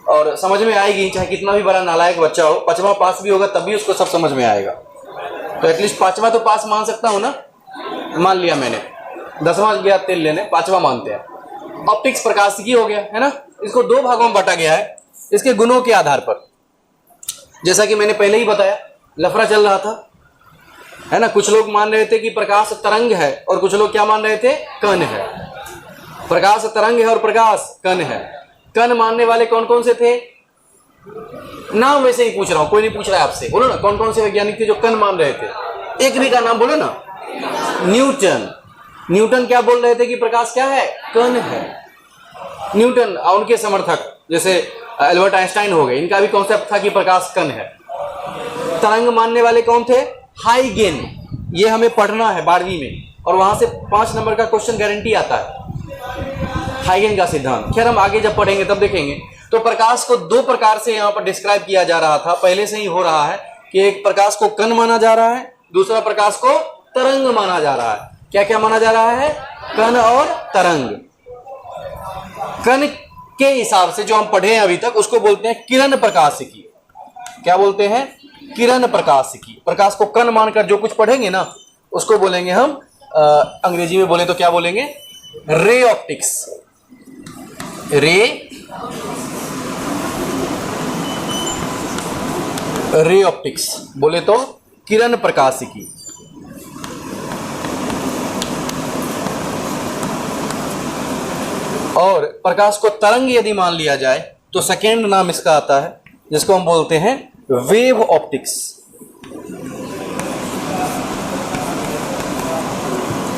और समझ में आएगी, चाहे कितना भी बड़ा नालायक बच्चा हो, 5वां पास भी होगा तब भी उसको सब समझ में आएगा। तो एटलीस्ट 5वां तो पास मान सकता हूँ ना, मान लिया मैंने, 10वां गया तेल लेने, 5वां मानते हैं। ऑप्टिक्स प्रकाशिकी हो गया, है ना। इसको 2 भागों में बांटा गया है इसके गुणों के आधार पर। जैसा कि मैंने पहले ही बताया, लफड़ा चल रहा था, है ना। कुछ लोग मान रहे थे कि प्रकाश तरंग है और कुछ लोग क्या मान रहे थे? कण है। प्रकाश तरंग है और प्रकाश कण है। कण मानने वाले कौन कौन से थे? नाम वैसे ही पूछ रहा हूं, कोई नहीं पूछ रहा है आपसे, बोलो ना कौन कौन से वैज्ञानिक थे जो कण मान रहे थे? एक भी का नाम बोलो ना। न्यूटन क्या बोल रहे थे कि प्रकाश क्या है? कण है। न्यूटन और उनके समर्थक जैसे एल्बर्ट आइंस्टाइन हो गए, इनका भी कॉन्सेप्ट था कि प्रकाश कण है। तरंग मानने वाले कौन थे? हाइगेन। ये हमें पढ़ना है 12वीं में, और वहां से 5 नंबर का क्वेश्चन गारंटी आता है, हाइगेन का सिद्धांत। खैर हम आगे जब पढ़ेंगे तब देखेंगे। तो प्रकाश को 2 प्रकार से यहाँ पर डिस्क्राइब किया जा रहा था, पहले से ही हो रहा है कि एक प्रकाश को कण माना जा रहा है, दूसरा प्रकाश को तरंग माना जा रहा है। क्या क्या माना जा रहा है? कण और तरंग। कण के हिसाब से जो हम पढ़े हैं अभी तक उसको बोलते हैं किरण प्रकाशिकी। क्या बोलते हैं? किरण प्रकाशिकी। प्रकाश को कण मानकर जो कुछ पढ़ेंगे ना उसको बोलेंगे हम, अंग्रेजी में बोले तो क्या बोलेंगे? Ray optics. रे ऑप्टिक्स बोले तो किरण प्रकाशिकी। और प्रकाश को तरंग यदि मान लिया जाए तो सेकेंड नाम इसका आता है जिसको हम बोलते हैं वेव ऑप्टिक्स।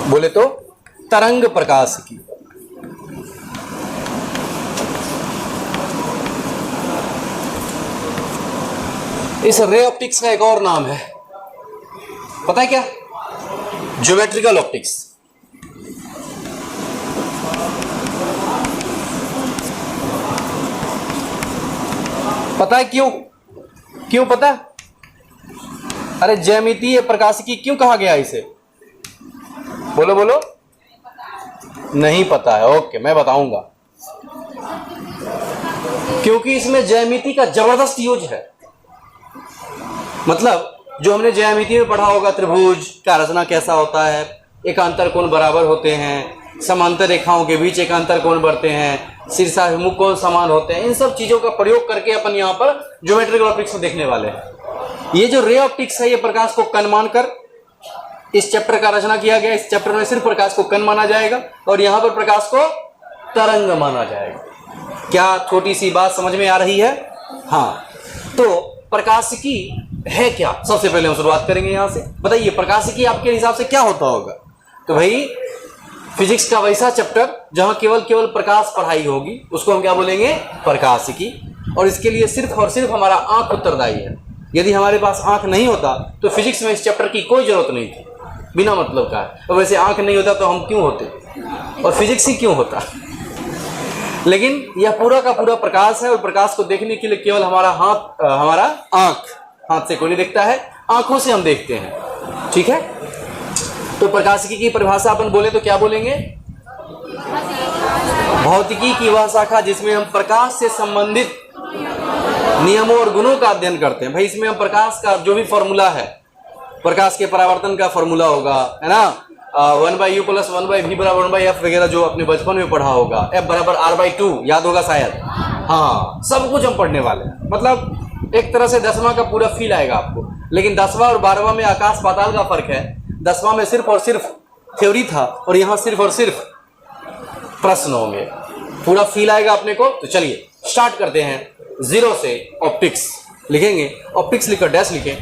बोले तो तरंग प्रकाशिकी। इस रे ऑप्टिक्स का एक और नाम है, पता है क्या? Geometrical optics. पता है क्यों पता? अरे ज्यामितीय प्रकाशिकी क्यों कहा गया इसे? बोलो। नहीं पता है? ओके, मैं बताऊंगा। क्योंकि इसमें ज्यामिति का जबरदस्त यूज है। मतलब जो हमने ज्यामिति में पढ़ा होगा, त्रिभुज का रचना कैसा होता है, एकांतर कोण बराबर होते हैं, समांतर रेखाओं के बीच एकांतर कोण बढ़ते हैं, शीर्षाभिमुख कोण समान होते हैं, इन सब चीज़ों का प्रयोग करके अपन यहाँ पर ज्योमेट्रिकल ऑप्टिक्स को देखने वाले हैं। ये जो रे ऑप्टिक्स है, ये प्रकाश को कण मानकर इस चैप्टर का रचना किया गया। इस चैप्टर में सिर्फ प्रकाश को कण माना जाएगा और यहाँ पर प्रकाश को तरंग माना जाएगा। क्या छोटी सी बात समझ में आ रही है? हाँ, तो प्रकाशिकी है क्या, सबसे पहले हम शुरुआत करेंगे यहाँ से। बताइए प्रकाशिकी आपके हिसाब से क्या होता होगा? तो भाई फिजिक्स का वैसा चैप्टर जहाँ केवल प्रकाश पढ़ाई होगी उसको हम क्या बोलेंगे? प्रकाशिकी। और इसके लिए सिर्फ और सिर्फ हमारा आंख उत्तरदायी है। यदि हमारे पास आंख नहीं होता तो फिजिक्स में इस चैप्टर की कोई जरूरत नहीं थी, बिना मतलब का है। और वैसे आंख नहीं होता तो हम क्यों होते और फिजिक्स ही क्यों होता? लेकिन यह पूरा का पूरा प्रकाश है और प्रकाश को देखने के लिए केवल हमारा आंख, हाथ से कोई नहीं देखता है, आंखों से हम देखते हैं। ठीक है, तो प्रकाशिकी की परिभाषा अपन बोले तो क्या बोलेंगे? भौतिकी की वह शाखा जिसमें हम प्रकाश से संबंधित नियमों और गुणों का अध्ययन करते हैं। भाई इसमें हम प्रकाश का जो भी फॉर्मूला है, प्रकाश के परावर्तन का फॉर्मूला होगा, है ना, 1/u + 1/v = 1/f वगैरह जो अपने बचपन में पढ़ा होगा, f = r/2 याद होगा शायद। हाँ, सब कुछ हम पढ़ने वाले हैं। मतलब एक तरह से 10वां का पूरा फील आएगा आपको। लेकिन 10वां और 12वां में आकाश पाताल का फर्क है। 10वां में सिर्फ और सिर्फ थ्योरी था और यहाँ सिर्फ और सिर्फ प्रश्न होंगे, पूरा फील आएगा अपने को। तो चलिए स्टार्ट करते हैं। 0 से ऑप्टिक्स लिखेंगे, ऑप्टिक्स लिखकर डैश लिखें।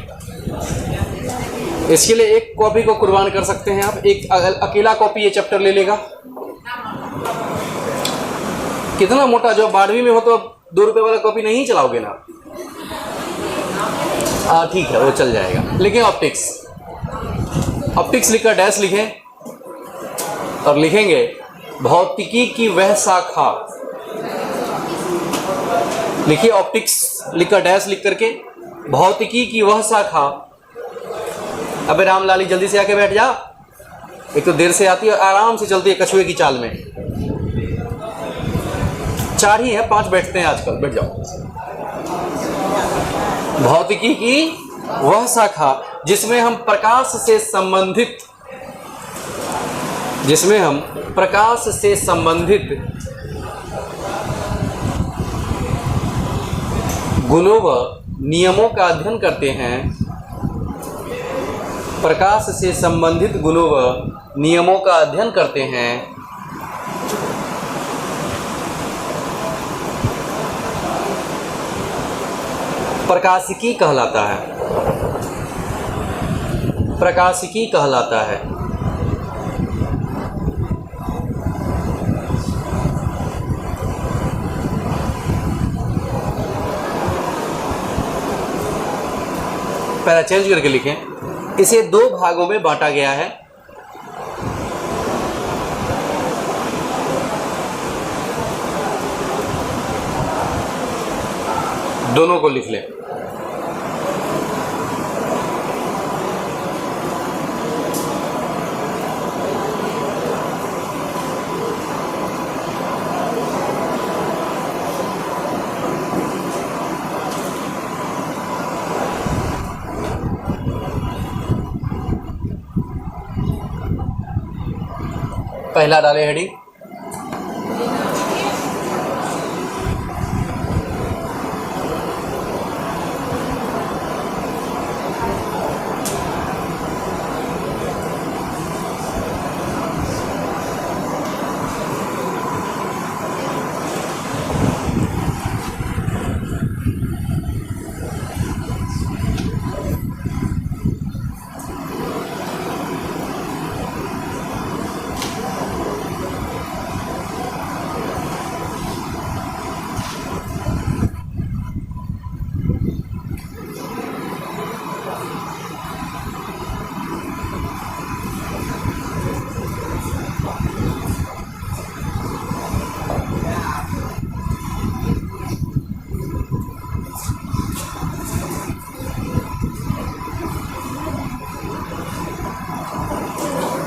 इसके लिए एक कॉपी को कुर्बान कर सकते हैं आप, एक अकेला कॉपी ये चैप्टर ले लेगा। कितना मोटा, जो 12वीं में हो तो 2 रुपए वाला कॉपी नहीं चलाओगे ना? ठीक है, वो चल जाएगा। लिखें ऑप्टिक्स, ऑप्टिक्स लिखकर डैश लिखें और लिखेंगे भौतिकी की वह शाखा। लिखिए ऑप्टिक्स लिखकर डैश लिख करके भौतिकी की वह शाखा। अबे रामलाली जल्दी से आके बैठ जा, एक तो देर से आती है, आराम से चलती है कछुए की चाल में। 4 ही है, 5 बैठते हैं आजकल, बैठ जाओ। भौतिकी की वह शाखा जिसमें हम प्रकाश से संबंधित गुणों व नियमों का अध्ययन करते हैं। प्रकाश से संबंधित गुणों व नियमों का अध्ययन करते हैं। प्रकाशिकी कहलाता है, प्रकाशिकी कहलाता है। पहला चेंज करके लिखें। इसे 2 भागों में बांटा गया है। दोनों को लिख लें। पहला डाले हेडिंग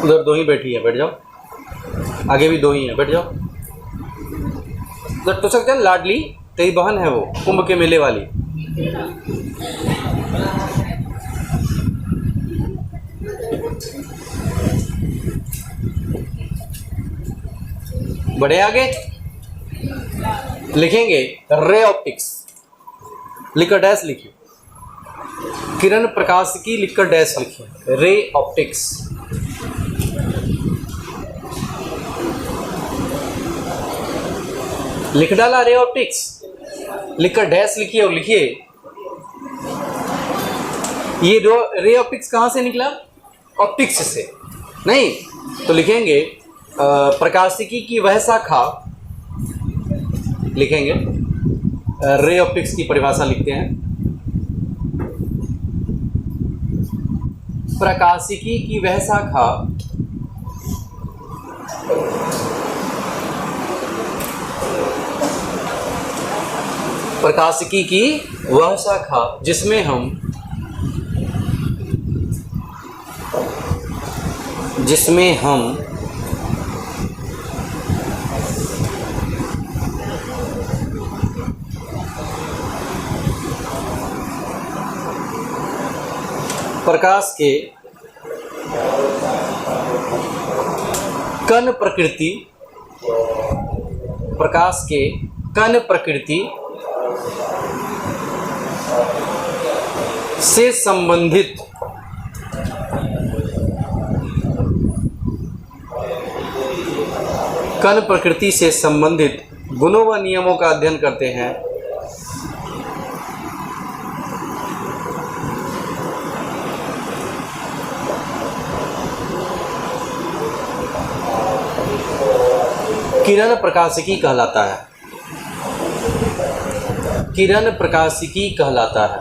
उधर 2 ही बैठी है, बैठ जाओ। आगे भी 2 ही है, बैठ जाओ। उधर तो सकते हैं, लाडली तेरी बहन है वो, कुंभ के मेले वाली। बढ़े आगे, लिखेंगे रे ऑप्टिक्स, लिखकर डैश लिखिए, किरण प्रकाशिकी लिखकर डैश लिखिए, रे ऑप्टिक्स। लिख डाला रे ऑप्टिक्स, लिखकर डैश लिखिए और लिखिए ये रे ऑप्टिक्स कहाँ से निकला? ऑप्टिक्स से नहीं, तो लिखेंगे प्रकाशिकी की वह शाखा, लिखेंगे रे ऑप्टिक्स की परिभाषा लिखते हैं, प्रकाशिकी की वह शाखा प्रकाशिकी की वह शाखा जिसमें हम प्रकाश के कण प्रकृति से संबंधित गुणों व नियमों का अध्ययन करते हैं। किरण प्रकाशिकी कहलाता है, किरण प्रकाशिकी कहलाता है।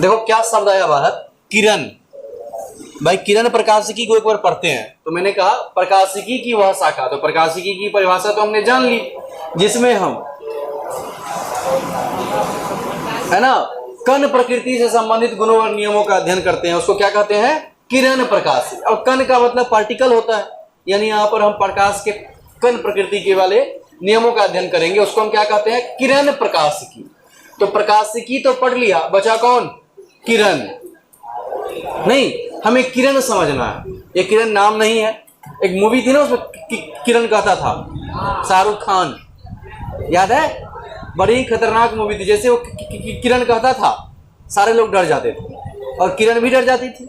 देखो क्या शब्द आया बाहर, किरण। भाई किरण प्रकाशिकी को एक बार पढ़ते हैं, तो मैंने कहा प्रकाशिकी की वह शाखा, तो प्रकाशिकी की परिभाषा तो हमने जान ली, जिसमें हम, है ना, कण प्रकृति से संबंधित गुणों और नियमों का अध्ययन करते हैं, उसको क्या कहते हैं? किरण प्रकाश। और कण का मतलब पार्टिकल होता है, यानी यहाँ पर हम प्रकाश के कण प्रकृति के वाले नियमों का अध्ययन करेंगे, उसको हम क्या कहते हैं? किरण प्रकाशिकी। तो प्रकाशिकी तो पढ़ लिया, बचा कौन? किरण। नहीं, हमें किरण समझना है, ये किरण नाम नहीं है। एक मूवी थी ना, उसमें किरण कहता था, शाहरुख खान, याद है? बड़ी ही खतरनाक मूवी थी। जैसे वो किरण कहता था, सारे लोग डर जाते थे और किरण भी डर जाती थी,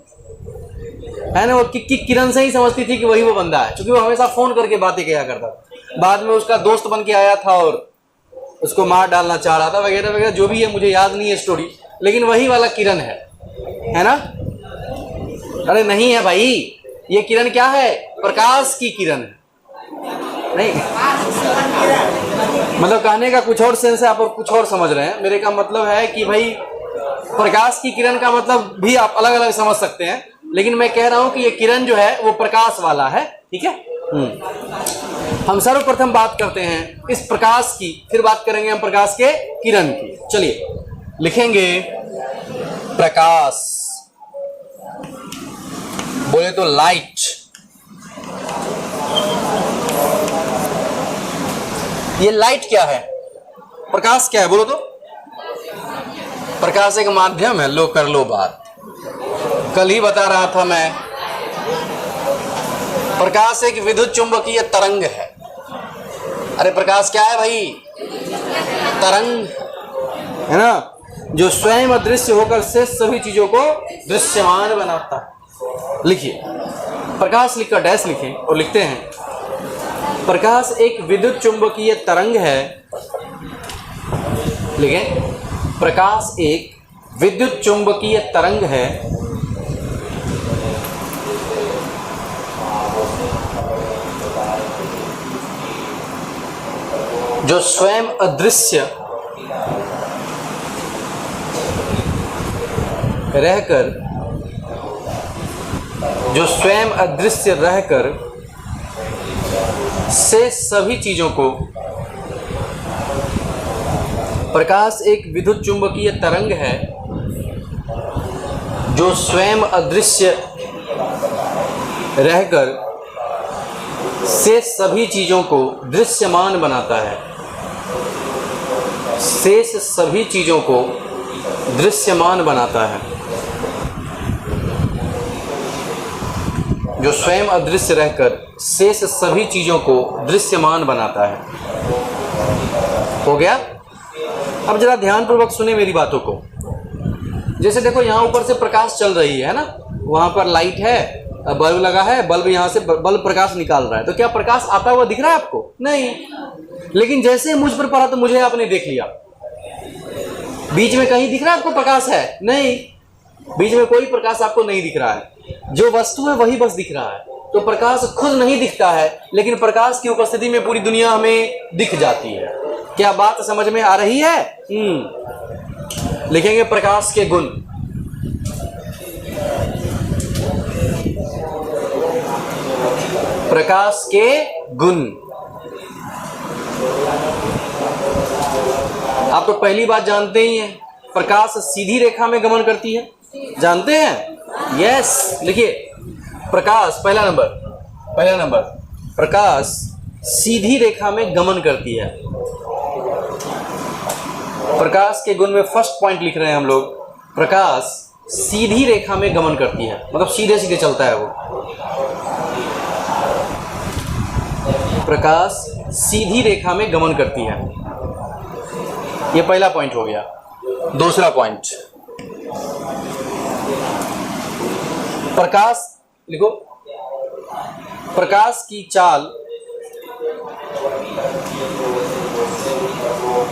है ना? वो किरण से ही समझती थी कि वही वो बंदा है, क्योंकि वो हमेशा फोन करके बातें किया करता था। बाद में उसका दोस्त बन के आया था और उसको मार डालना चाह रहा था, वगैरह वगैरह, जो भी है मुझे याद नहीं है स्टोरी, लेकिन वही वाला किरण है ना? अरे नहीं है भाई, ये किरण क्या है? प्रकाश की किरण है। नहीं, मतलब कहने का कुछ और सेंस है, आप और कुछ और समझ रहे हैं। मेरे का मतलब है कि भाई प्रकाश की किरण का मतलब भी आप अलग अलग समझ सकते हैं, लेकिन मैं कह रहा हूं कि ये किरण जो है वो प्रकाश वाला है, ठीक है? हम सर्वप्रथम बात करते हैं इस प्रकाश की, फिर बात करेंगे हम प्रकाश के किरण की। चलिए लिखेंगे प्रकाश, बोले तो लाइट। ये लाइट क्या है? प्रकाश क्या है बोलो तो? प्रकाश एक माध्यम है। लो कर लो बात, कल ही बता रहा था मैं, प्रकाश एक विद्युत चुंबकीय तरंग है। अरे प्रकाश क्या है भाई? तरंग, है ना, जो स्वयं अदृश्य होकर से सभी चीजों को दृश्यमान बनाता है। लिखिए प्रकाश, लिखकर डैश लिखें और लिखते हैं प्रकाश एक विद्युत चुंबकीय तरंग है। लिखें प्रकाश एक विद्युत चुंबकीय तरंग है जो स्वयं अदृश्य रहकर से सभी चीजों को, प्रकाश एक विद्युत चुंबकीय तरंग है जो स्वयं अदृश्य रहकर से सभी चीजों को दृश्यमान बनाता है। शेष सभी चीजों को दृश्यमान बनाता है, जो स्वयं अदृश्य रहकर शेष सभी चीज़ों को दृश्यमान बनाता है। हो गया? अब जरा ध्यानपूर्वक सुने मेरी बातों को। जैसे देखो यहाँ ऊपर से प्रकाश चल रही है ना, वहाँ पर लाइट है, बल्ब लगा है, बल्ब यहाँ से बल्ब प्रकाश निकाल रहा है, तो क्या प्रकाश आता हुआ दिख रहा है आपको? नहीं। लेकिन जैसे मुझ पर पड़ा तो मुझे आपने देख लिया। बीच में कहीं दिख रहा है आपको प्रकाश है? नहीं, बीच में कोई प्रकाश आपको नहीं दिख रहा है। जो वस्तु है वही बस दिख रहा है। तो प्रकाश खुद नहीं दिखता है, लेकिन प्रकाश की उपस्थिति में पूरी दुनिया हमें दिख जाती है। क्या बात समझ में आ रही है? लिखेंगे प्रकाश के गुण। प्रकाश के गुण। आप तो पहली बात जानते ही हैं, प्रकाश सीधी रेखा में गमन करती है। जानते हैं? यस। लिखिए, प्रकाश पहला नंबर प्रकाश सीधी रेखा में गमन करती है। प्रकाश के गुण में फर्स्ट पॉइंट लिख रहे हैं हम लोग, प्रकाश सीधी रेखा में गमन करती है, मतलब सीधे सीधे चलता है वो। प्रकाश सीधी रेखा में गमन करती है, ये पहला पॉइंट हो गया। दूसरा पॉइंट, प्रकाश लिखो, प्रकाश की चाल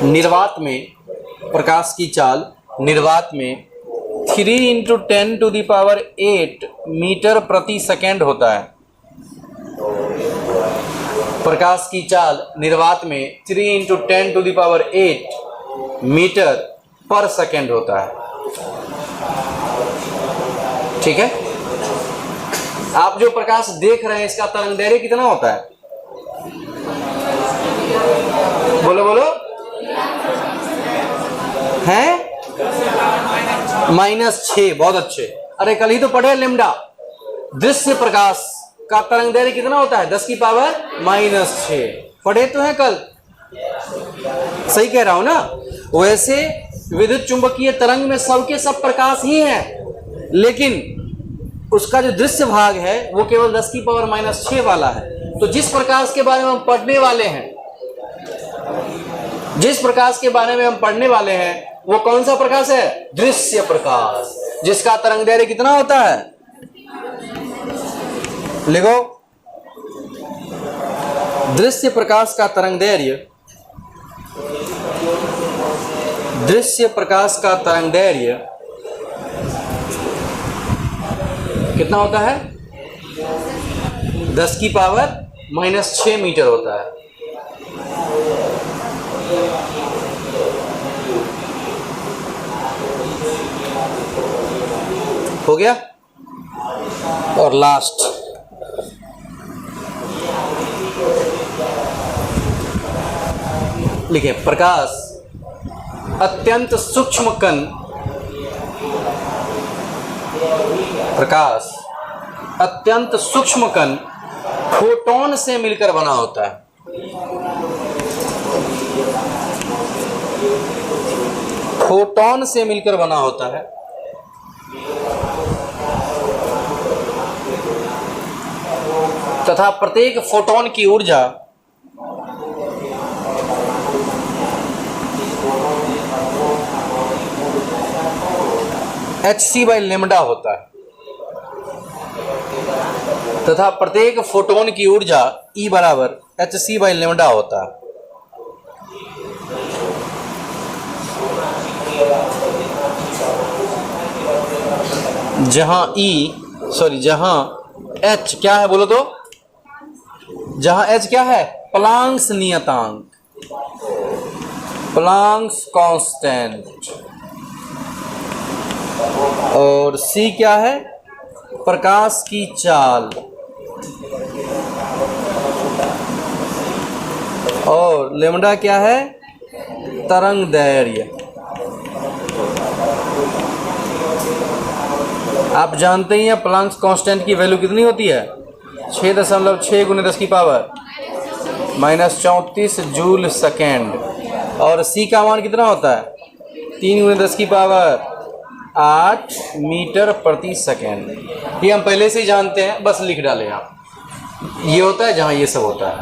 निर्वात में, प्रकाश की चाल निर्वात में 3 × 10⁸ मीटर प्रति सेकेंड होता है। प्रकाश की चाल निर्वात में 3 × 10⁸ मीटर पर सेकेंड होता है। ठीक है? आप जो प्रकाश देख रहे हैं इसका तरंगदैर्घ्य कितना होता है? बोलो बोलो। हैं? -6। बहुत अच्छे। अरे कल ही तो पढ़े लेमडा। दृश्य प्रकाश का तरंगदैर्घ्य कितना होता है? 10⁻⁻6। पढ़े तो हैं कल। सही कह रहा हूं ना? वैसे विद्युत चुंबकीय तरंग में सबके सब प्रकाश ही हैं, लेकिन उसका जो दृश्य भाग है वो केवल 10⁻⁻6 वाला है। तो जिस प्रकाश के बारे में हम पढ़ने वाले हैं, वो कौन सा प्रकाश है? दृश्य प्रकाश, जिसका तरंगदैर्घ्य कितना होता है? लिखो, दृश्य प्रकाश का तरंगदैर्घ्य, कितना होता है? 10⁻⁻6 मीटर होता है। हो गया? और लास्ट, लिखिए, प्रकाश अत्यंत सूक्ष्म कण, फोटोन से मिलकर बना होता है। फोटोन से मिलकर बना होता है। तथा प्रत्येक फोटोन की ऊर्जा hc/λ होता है। तथा प्रत्येक फोटोन की ऊर्जा E बराबर hc/λ होता है। जहां h क्या है बोलो तो? जहां h क्या है? प्लांक्स नियतांक, प्लांक्स कांस्टेंट, और c क्या है? प्रकाश की चाल, और लैम्डा क्या है? तरंगदैर्घ्य। आप जानते ही हैं प्लांक्स कांस्टेंट की वैल्यू कितनी होती है? 6.6 × 10⁻⁻34 जूल सेकेंड। और c का मान कितना होता है? 3×10⁸ मीटर प्रति सेकेंड। ये हम पहले से ही जानते हैं, बस लिख डालें आप। ये होता है जहाँ ये सब होता है।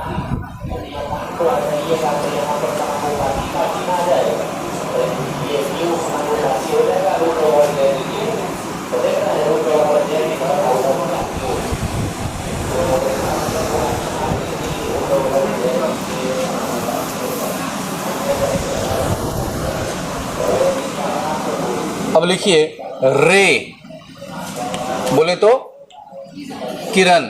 अब लिखिए रे, बोले तो किरण।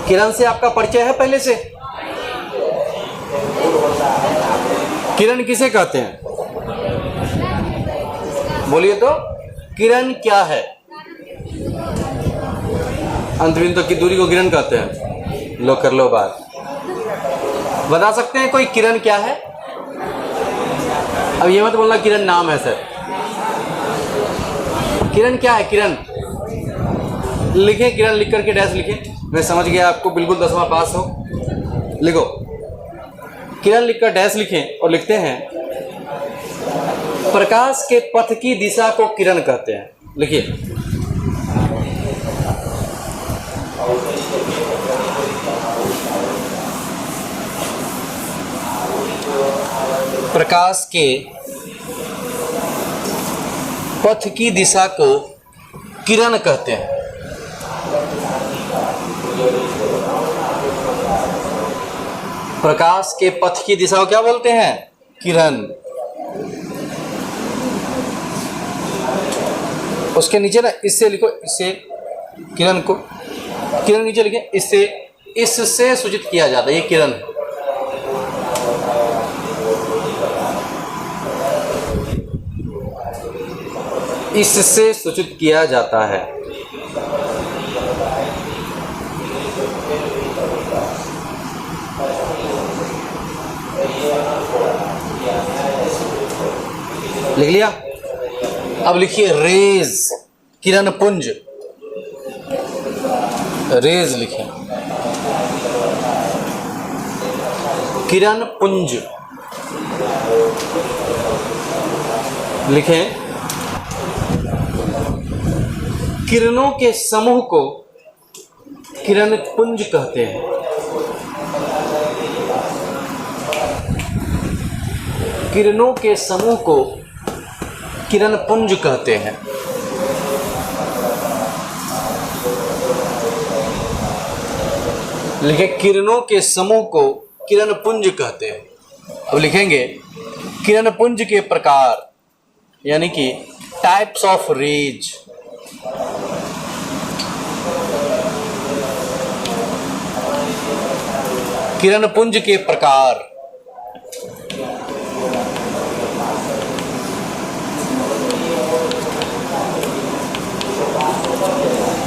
किरण से आपका परिचय है पहले से? किरण किसे कहते हैं? बोलिए तो, किरण क्या है? अंतबिंदु तक की दूरी को किरण कहते हैं। लो कर लो बात। बता सकते हैं कोई किरण क्या है? अब ये मत बोलना किरण नाम है सर। किरण क्या है? किरण लिखें, किरण लिख करके डैश लिखें। मैं समझ गया आपको, बिल्कुल 10वां पास हो। लिखो, किरण लिखकर डैश लिखें और लिखते हैं प्रकाश के पथ की दिशा को किरण कहते हैं। लिखिए, प्रकाश के पथ की दिशा को किरण कहते हैं। प्रकाश के पथ की दिशा को क्या बोलते हैं? किरण। उसके नीचे ना इससे लिखो, इससे किरण को, किरण नीचे लिखे, इससे, इससे सूचित किया जाता है। ये किरण, इससे सूचित किया जाता है। लिख लिया? अब लिखिए रेज, किरण पुंज। रेज लिखें, किरण पुंज लिखें। किरणों के समूह को किरण पुंज कहते हैं। किरणों के समूह को किरण पुंज कहते हैं। लिखे, किरणों के समूह को किरण पुंज कहते हैं। अब लिखेंगे किरण पुंज के प्रकार, यानी कि टाइप्स ऑफ रेज। किरण पुंज के प्रकार,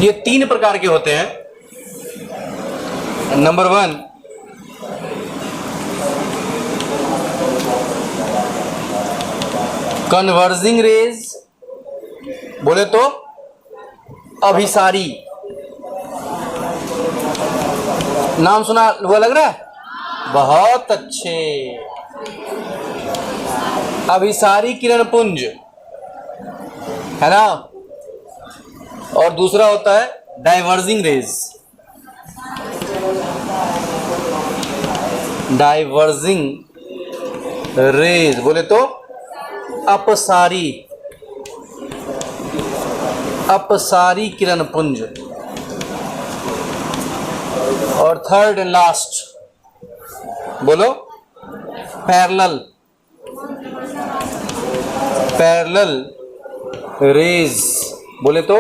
ये 3 प्रकार के होते हैं। नंबर 1, कन्वर्जिंग रेज, बोले तो अभिसारी। नाम सुना हुआ लग रहा है? बहुत अच्छे। अभिसारी किरण पुंज है ना। और दूसरा होता है डाइवर्जिंग रेज। डाइवर्जिंग रेज बोले तो अपसारी, अपसारी किरण पुंज। और थर्ड एंड लास्ट बोलो पैरेलल, पैरेलल रेज बोले तो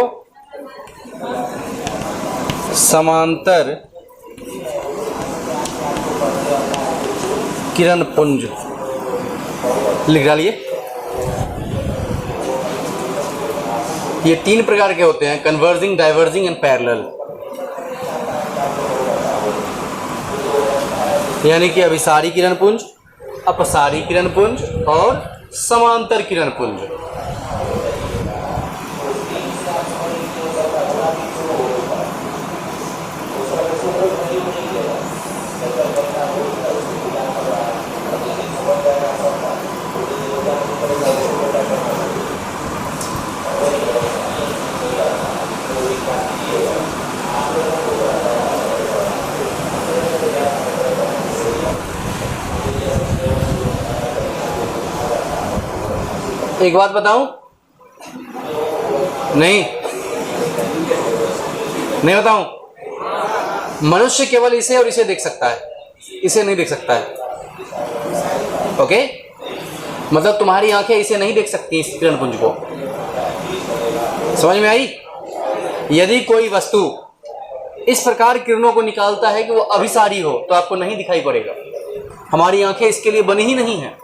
समांतर किरण पुंज। लिख डालिए। ये 3 प्रकार के होते हैं, कन्वर्जिंग, डाइवर्जिंग एंड पैरेलल। यानी कि अभिसारी किरण पुंज, अपसारी किरण पुंज और समांतर किरण पुंज। एक बात बताऊं? नहीं बताऊं? मनुष्य केवल इसे और इसे देख सकता है, इसे नहीं देख सकता है। ओके, मतलब तुम्हारी आंखें इसे नहीं देख सकती इस किरण पुंज को। समझ में आई? यदि कोई वस्तु इस प्रकार किरणों को निकालता है कि वो अभिसारी हो तो आपको नहीं दिखाई पड़ेगा। हमारी आंखें इसके लिए बनी ही नहीं है।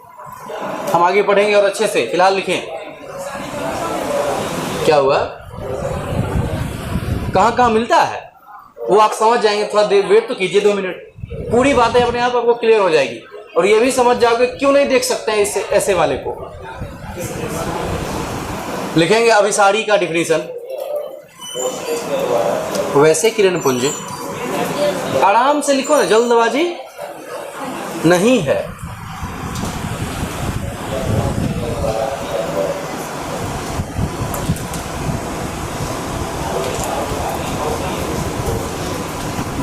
हम आगे पढ़ेंगे और अच्छे से, फिलहाल लिखें। क्या हुआ? कहाँ कहाँ मिलता है वो आप समझ जाएंगे। थोड़ा देर वेट तो कीजिए, 2 मिनट, पूरी बातें अपने आप आपको क्लियर हो जाएगी और ये भी समझ जाओगे क्यों नहीं देख सकते हैं इस ऐसे वाले को। लिखेंगे अभिसारी का डिफिनीशन। वैसे किरण पुंज, आराम से लिखो ना, जल्दबाजी नहीं है।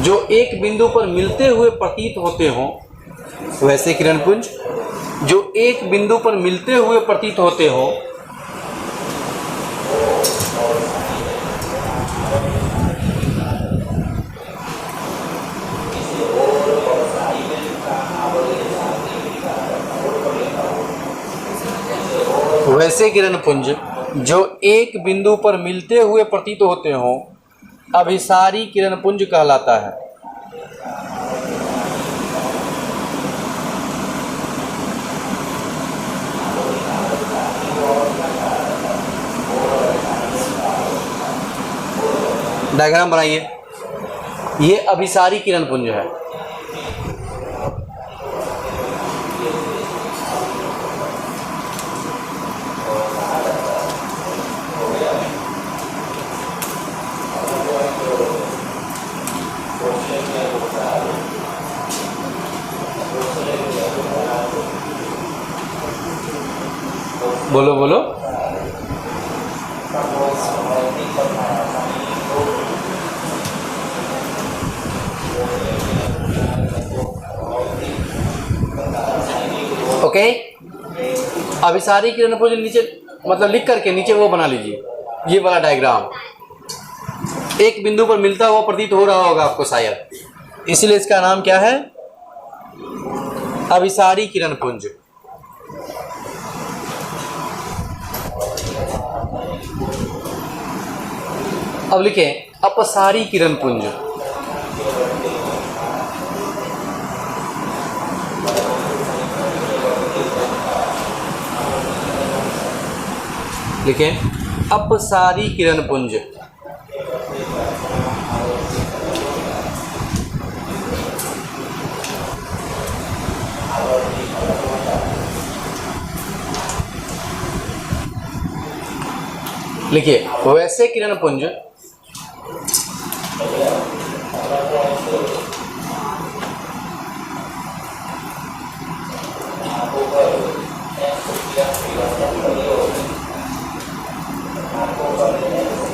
जो एक बिंदु पर मिलते हुए प्रतीत होते हों, वैसे किरण पुंज जो एक बिंदु पर मिलते हुए प्रतीत होते हों, वैसे किरण पुंज जो एक बिंदु पर मिलते हुए प्रतीत होते हों, अभिसारी किरण पुंज कहलाता है। डायग्राम बनाइए। ये अभिसारी किरण पुंज है। बोलो बोलो। ओके, अभिसारी किरण पुंज नीचे मतलब लिख करके नीचे वो बना लीजिए, ये वाला डायग्राम। एक बिंदु पर मिलता हुआ प्रतीत हो रहा होगा आपको शायद, इसीलिए इसका नाम क्या है? अभिसारी किरण पुंज। अब लिखें अपसारी किरण पुंज। लिखें अपसारी किरण पुंज। लिखिए वैसे किरण पुंज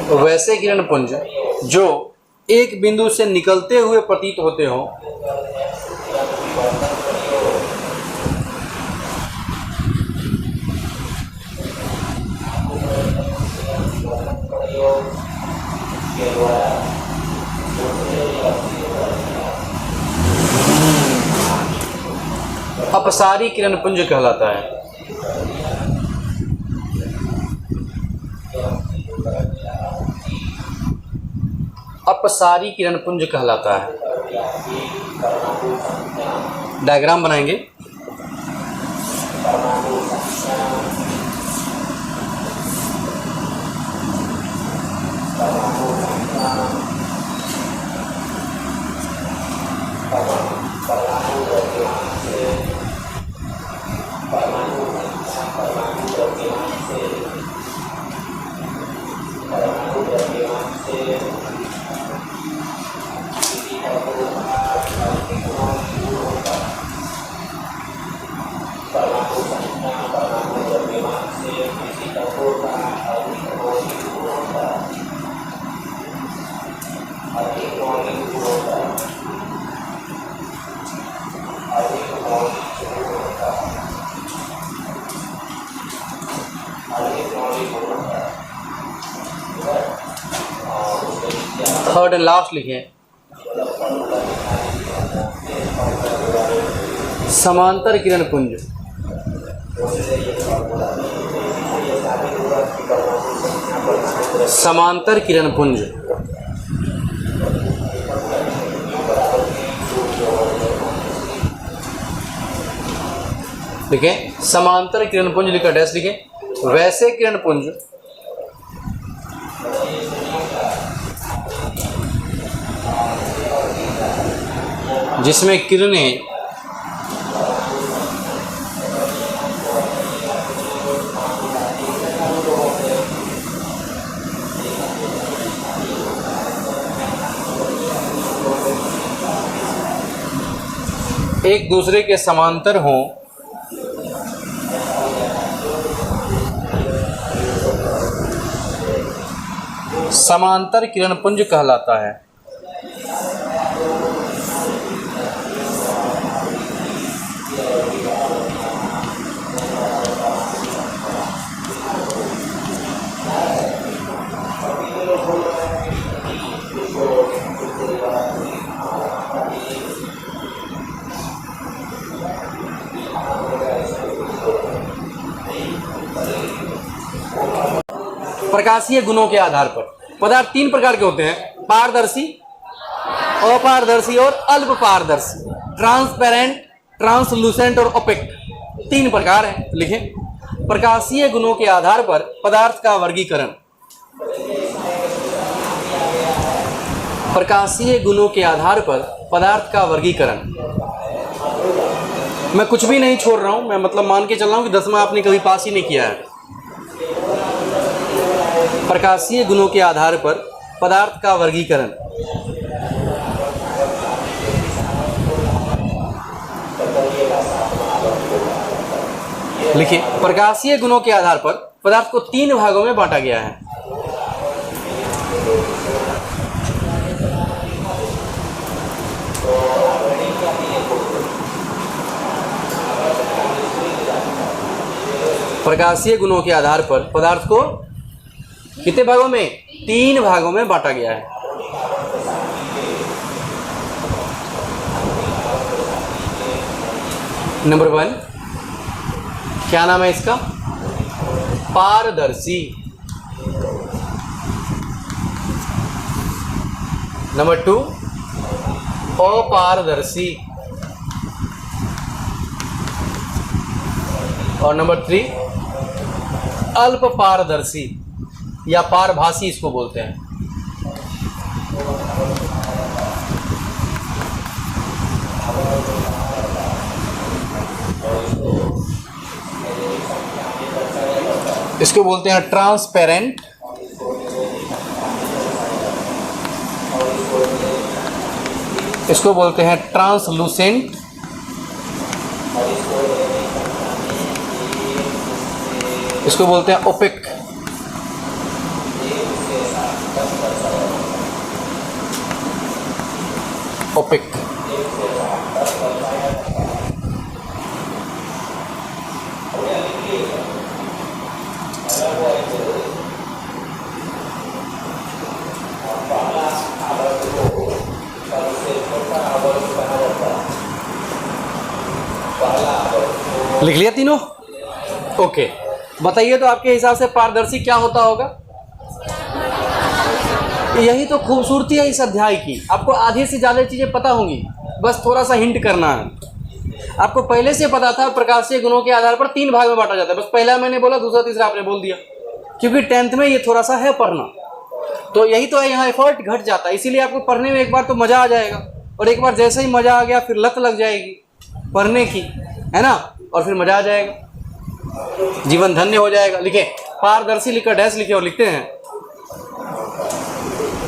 वैसे किरण पुंज जो एक बिंदु से निकलते हुए प्रतीत होते हों, अपसारी किरण पुंज कहलाता है। अपसारी किरण पुंज कहलाता है। डायग्राम बनाएंगे। थर्ड एंड लास्ट लिखें, समांतर किरण पुंज। समांतर किरण पुंज, लिखें समांतर किरण पुंज लिखकर डैश लिखें। वैसे किरण पुंज जिसमें किरणें एक दूसरे के समांतर हों, समांतर किरण पुंज कहलाता है। प्रकाशीय गुणों के आधार पर पदार्थ तीन प्रकार के होते हैं, पारदर्शी, अपारदर्शी और अल्प पारदर्शी। ट्रांसपेरेंट, ट्रांसलूसेंट और ओपेक, तीन प्रकार हैं। लिखें प्रकाशीय गुणों के आधार पर पदार्थ का वर्गीकरण। प्रकाशीय गुणों के आधार पर पदार्थ का वर्गीकरण। मैं कुछ भी नहीं छोड़ रहा हूं, मैं मतलब मान के चल रहा हूं कि 10वां आपने कभी पास ही नहीं किया है। प्रकाशीय गुणों के आधार पर पदार्थ का वर्गीकरण। लिखिए प्रकाशीय गुणों के आधार पर पदार्थ को तीन भागों में बांटा गया है। प्रकाशीय गुणों के आधार पर पदार्थ को कितने भागों में? तीन भागों में बांटा गया है। नंबर 1, क्या नाम है इसका? पारदर्शी। नंबर 2, अपारदर्शी। और नंबर 3, अल्प पारदर्शी या पारभासी इसको बोलते हैं। इसको बोलते हैं ट्रांसपेरेंट, इसको बोलते हैं ट्रांसलूसेंट, इसको बोलते हैं ओपेक। ओपेक। लिख लिया तीनों? ओके, बताइए तो आपके हिसाब से पारदर्शी क्या होता होगा? यही तो खूबसूरती है इस अध्याय की। आपको आधे से ज़्यादा चीज़ें पता होंगी, बस थोड़ा सा हिंट करना है। आपको पहले से पता था प्रकाशीय गुणों के आधार पर तीन भाग में बांटा जाता है, बस पहला मैंने बोला, दूसरा तीसरा आपने बोल दिया, क्योंकि 10th में ये थोड़ा सा है पढ़ना। तो यही तो है, यहाँ एफर्ट घट जाता है, इसीलिए आपको पढ़ने में एक बार तो मज़ा आ जाएगा, और एक बार जैसे ही मज़ा आ गया फिर लत लग जाएगी पढ़ने की, है ना, और फिर मज़ा आ जाएगा, जीवन धन्य हो जाएगा। लिखे पारदर्शी लिखकर डैश लिखे और लिखते हैं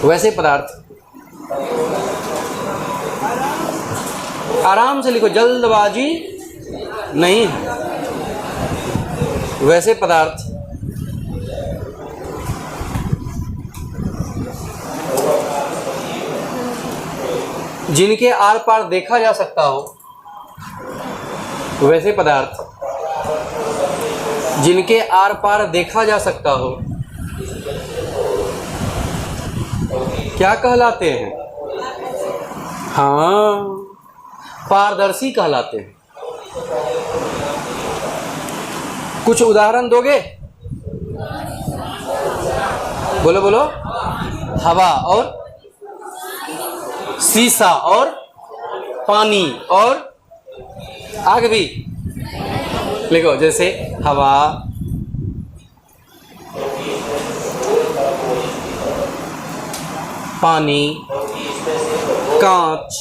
वैसे पदार्थ, आराम से लिखो, जल्दबाजी नहीं है। वैसे पदार्थ जिनके आर पार देखा जा सकता हो, वैसे पदार्थ जिनके आर पार देखा जा सकता हो, क्या कहलाते हैं? हाँ, पारदर्शी कहलाते हैं। कुछ उदाहरण दोगे? बोलो बोलो। हवा और शीशा और पानी और आग भी लिखो। जैसे हवा, पानी, कांच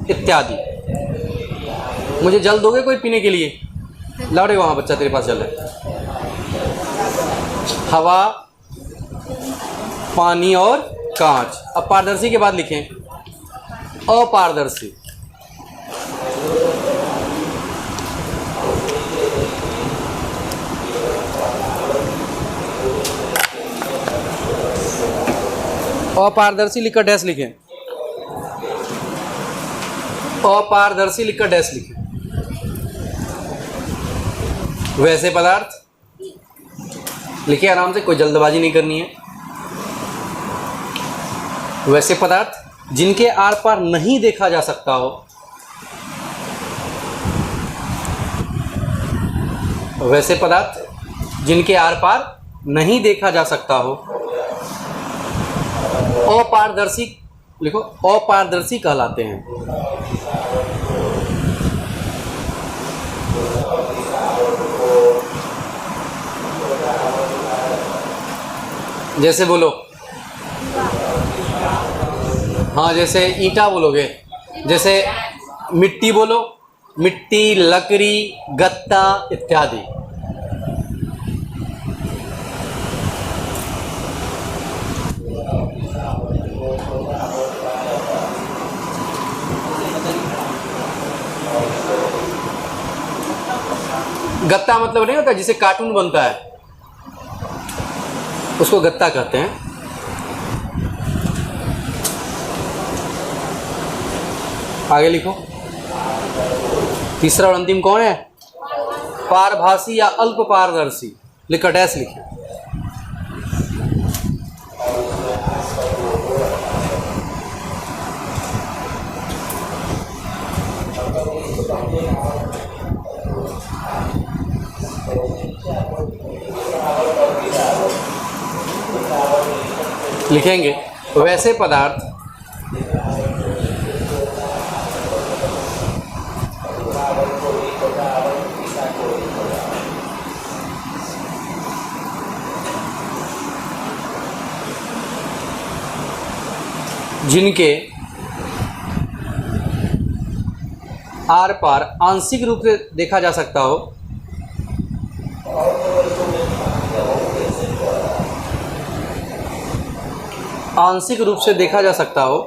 इत्यादि। मुझे जल दोगे कोई पीने के लिए? लौटे वहाँ बच्चा, तेरे पास जल है। हवा, पानी और कांच। अब पारदर्शी के बाद लिखें अपारदर्शी। अपारदर्शी लिखकर डैश लिखें। अपारदर्शी लिखकर डैश लिखें। वैसे पदार्थ लिखिए आराम से, कोई जल्दबाजी नहीं करनी है। वैसे पदार्थ जिनके आर पार नहीं देखा जा सकता हो। वैसे पदार्थ जिनके आर पार नहीं देखा जा सकता हो। अपारदर्शी लिखो, अपारदर्शी कहलाते हैं। जैसे बोलो, हाँ जैसे ईंटा बोलोगे, जैसे मिट्टी बोलो, मिट्टी, लकड़ी, गत्ता इत्यादि। गत्ता मतलब नहीं होता जिसे कार्टून बनता है, उसको गत्ता कहते हैं। आगे लिखो। तीसरा और अंतिम कौन है? पारभासी या अल्प पारदर्शी। लिखकर डैश लिखिए। लिखेंगे वैसे पदार्थ जिनके आर पार आंशिक रूप से देखा जा सकता हो। आंशिक रूप से देखा जा सकता हो।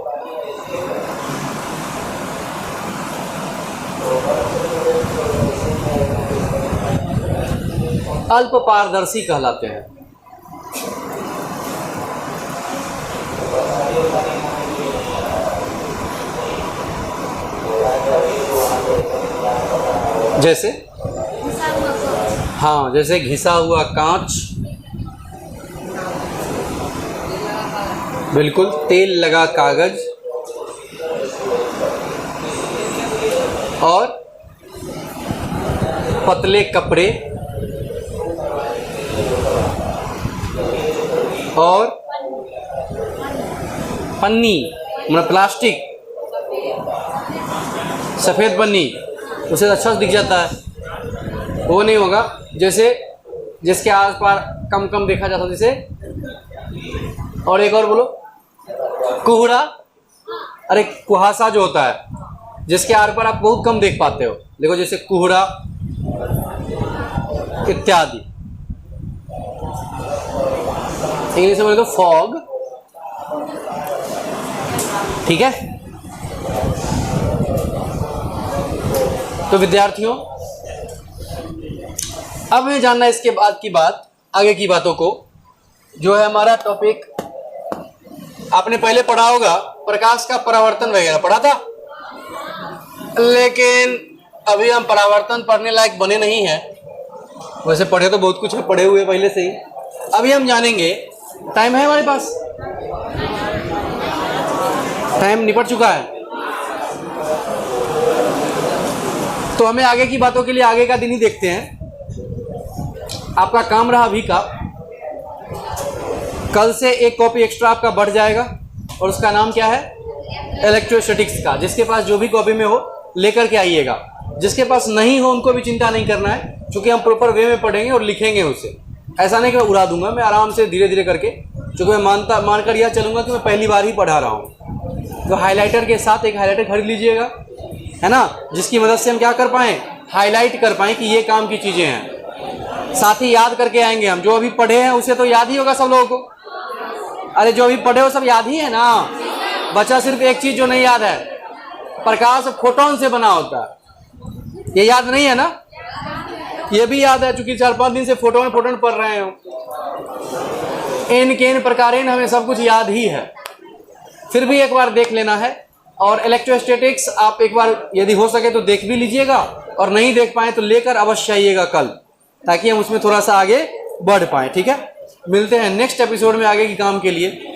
अल्प पारदर्शी कहलाते हैं। जैसे, हाँ जैसे घिसा हुआ कांच, बिल्कुल, तेल लगा कागज और पतले कपड़े और पन्नी, मतलब प्लास्टिक, सफ़ेद पन्नी, उसे अच्छा दिख जाता है, वो नहीं होगा। जैसे जिसके आस पार कम कम देखा जाता है, जैसे, और एक और बोलो, कुहरा, अरे कुहासा जो होता है जिसके आर पार आप बहुत कम देख पाते हो, देखो जैसे कुहरा इत्यादि। इंग्लिश में बोले तो फॉग। ठीक है, तो विद्यार्थियों अब हमें जानना है इसके बाद की बात, आगे की बातों को, जो है हमारा टॉपिक। आपने पहले पढ़ा होगा प्रकाश का परावर्तन वगैरह पढ़ा था, लेकिन अभी हम परावर्तन पढ़ने लायक बने नहीं हैं। वैसे पढ़े तो बहुत कुछ है, पढ़े हुए पहले से ही। अभी हम जानेंगे, टाइम है हमारे पास? टाइम निपट चुका है। तो हमें आगे की बातों के लिए आगे का दिन ही देखते हैं। आपका काम रहा अभी का, कल से एक कॉपी एक्स्ट्रा आपका बढ़ जाएगा और उसका नाम क्या है, इलेक्ट्रोस्टैटिक्स का। जिसके पास जो भी कॉपी में हो लेकर के आइएगा, जिसके पास नहीं हो उनको भी चिंता नहीं करना है, क्योंकि हम प्रॉपर वे में पढ़ेंगे और लिखेंगे उसे। ऐसा नहीं कि मैं उड़ा दूंगा, मैं आराम से धीरे धीरे करके, क्योंकि मैं मानकर यह चलूंगा कि मैं पहली बार ही पढ़ा रहा हूँ। तो हाईलाइटर के साथ एक हाईलाइटर खरीद लीजिएगा, है ना, जिसकी मदद से हम क्या कर पाएँ, हाईलाइट कर पाएँ कि ये काम की चीज़ें हैं। साथ ही याद करके आएंगे हम, जो अभी पढ़े हैं उसे तो याद ही होगा सब लोगों को। अरे जो अभी पढ़े हो सब याद ही है ना, बचा सिर्फ एक चीज़ जो नहीं याद है, प्रकाश फोटोन से बना होता है, ये याद नहीं है ना। ये भी याद है, चूंकि 4-5 दिन से फोटोन पढ़ रहे हो। एन के एन प्रकारेण हमें सब कुछ याद ही है, फिर भी एक बार देख लेना है। और इलेक्ट्रोस्टैटिक्स आप एक बार यदि हो सके तो देख भी लीजिएगा, और नहीं देख पाए तो लेकर अवश्य आइएगा कल, ताकि हम उसमें थोड़ा सा आगे बढ़ पाएँ। ठीक है, मिलते हैं नेक्स्ट एपिसोड में आगे के काम के लिए।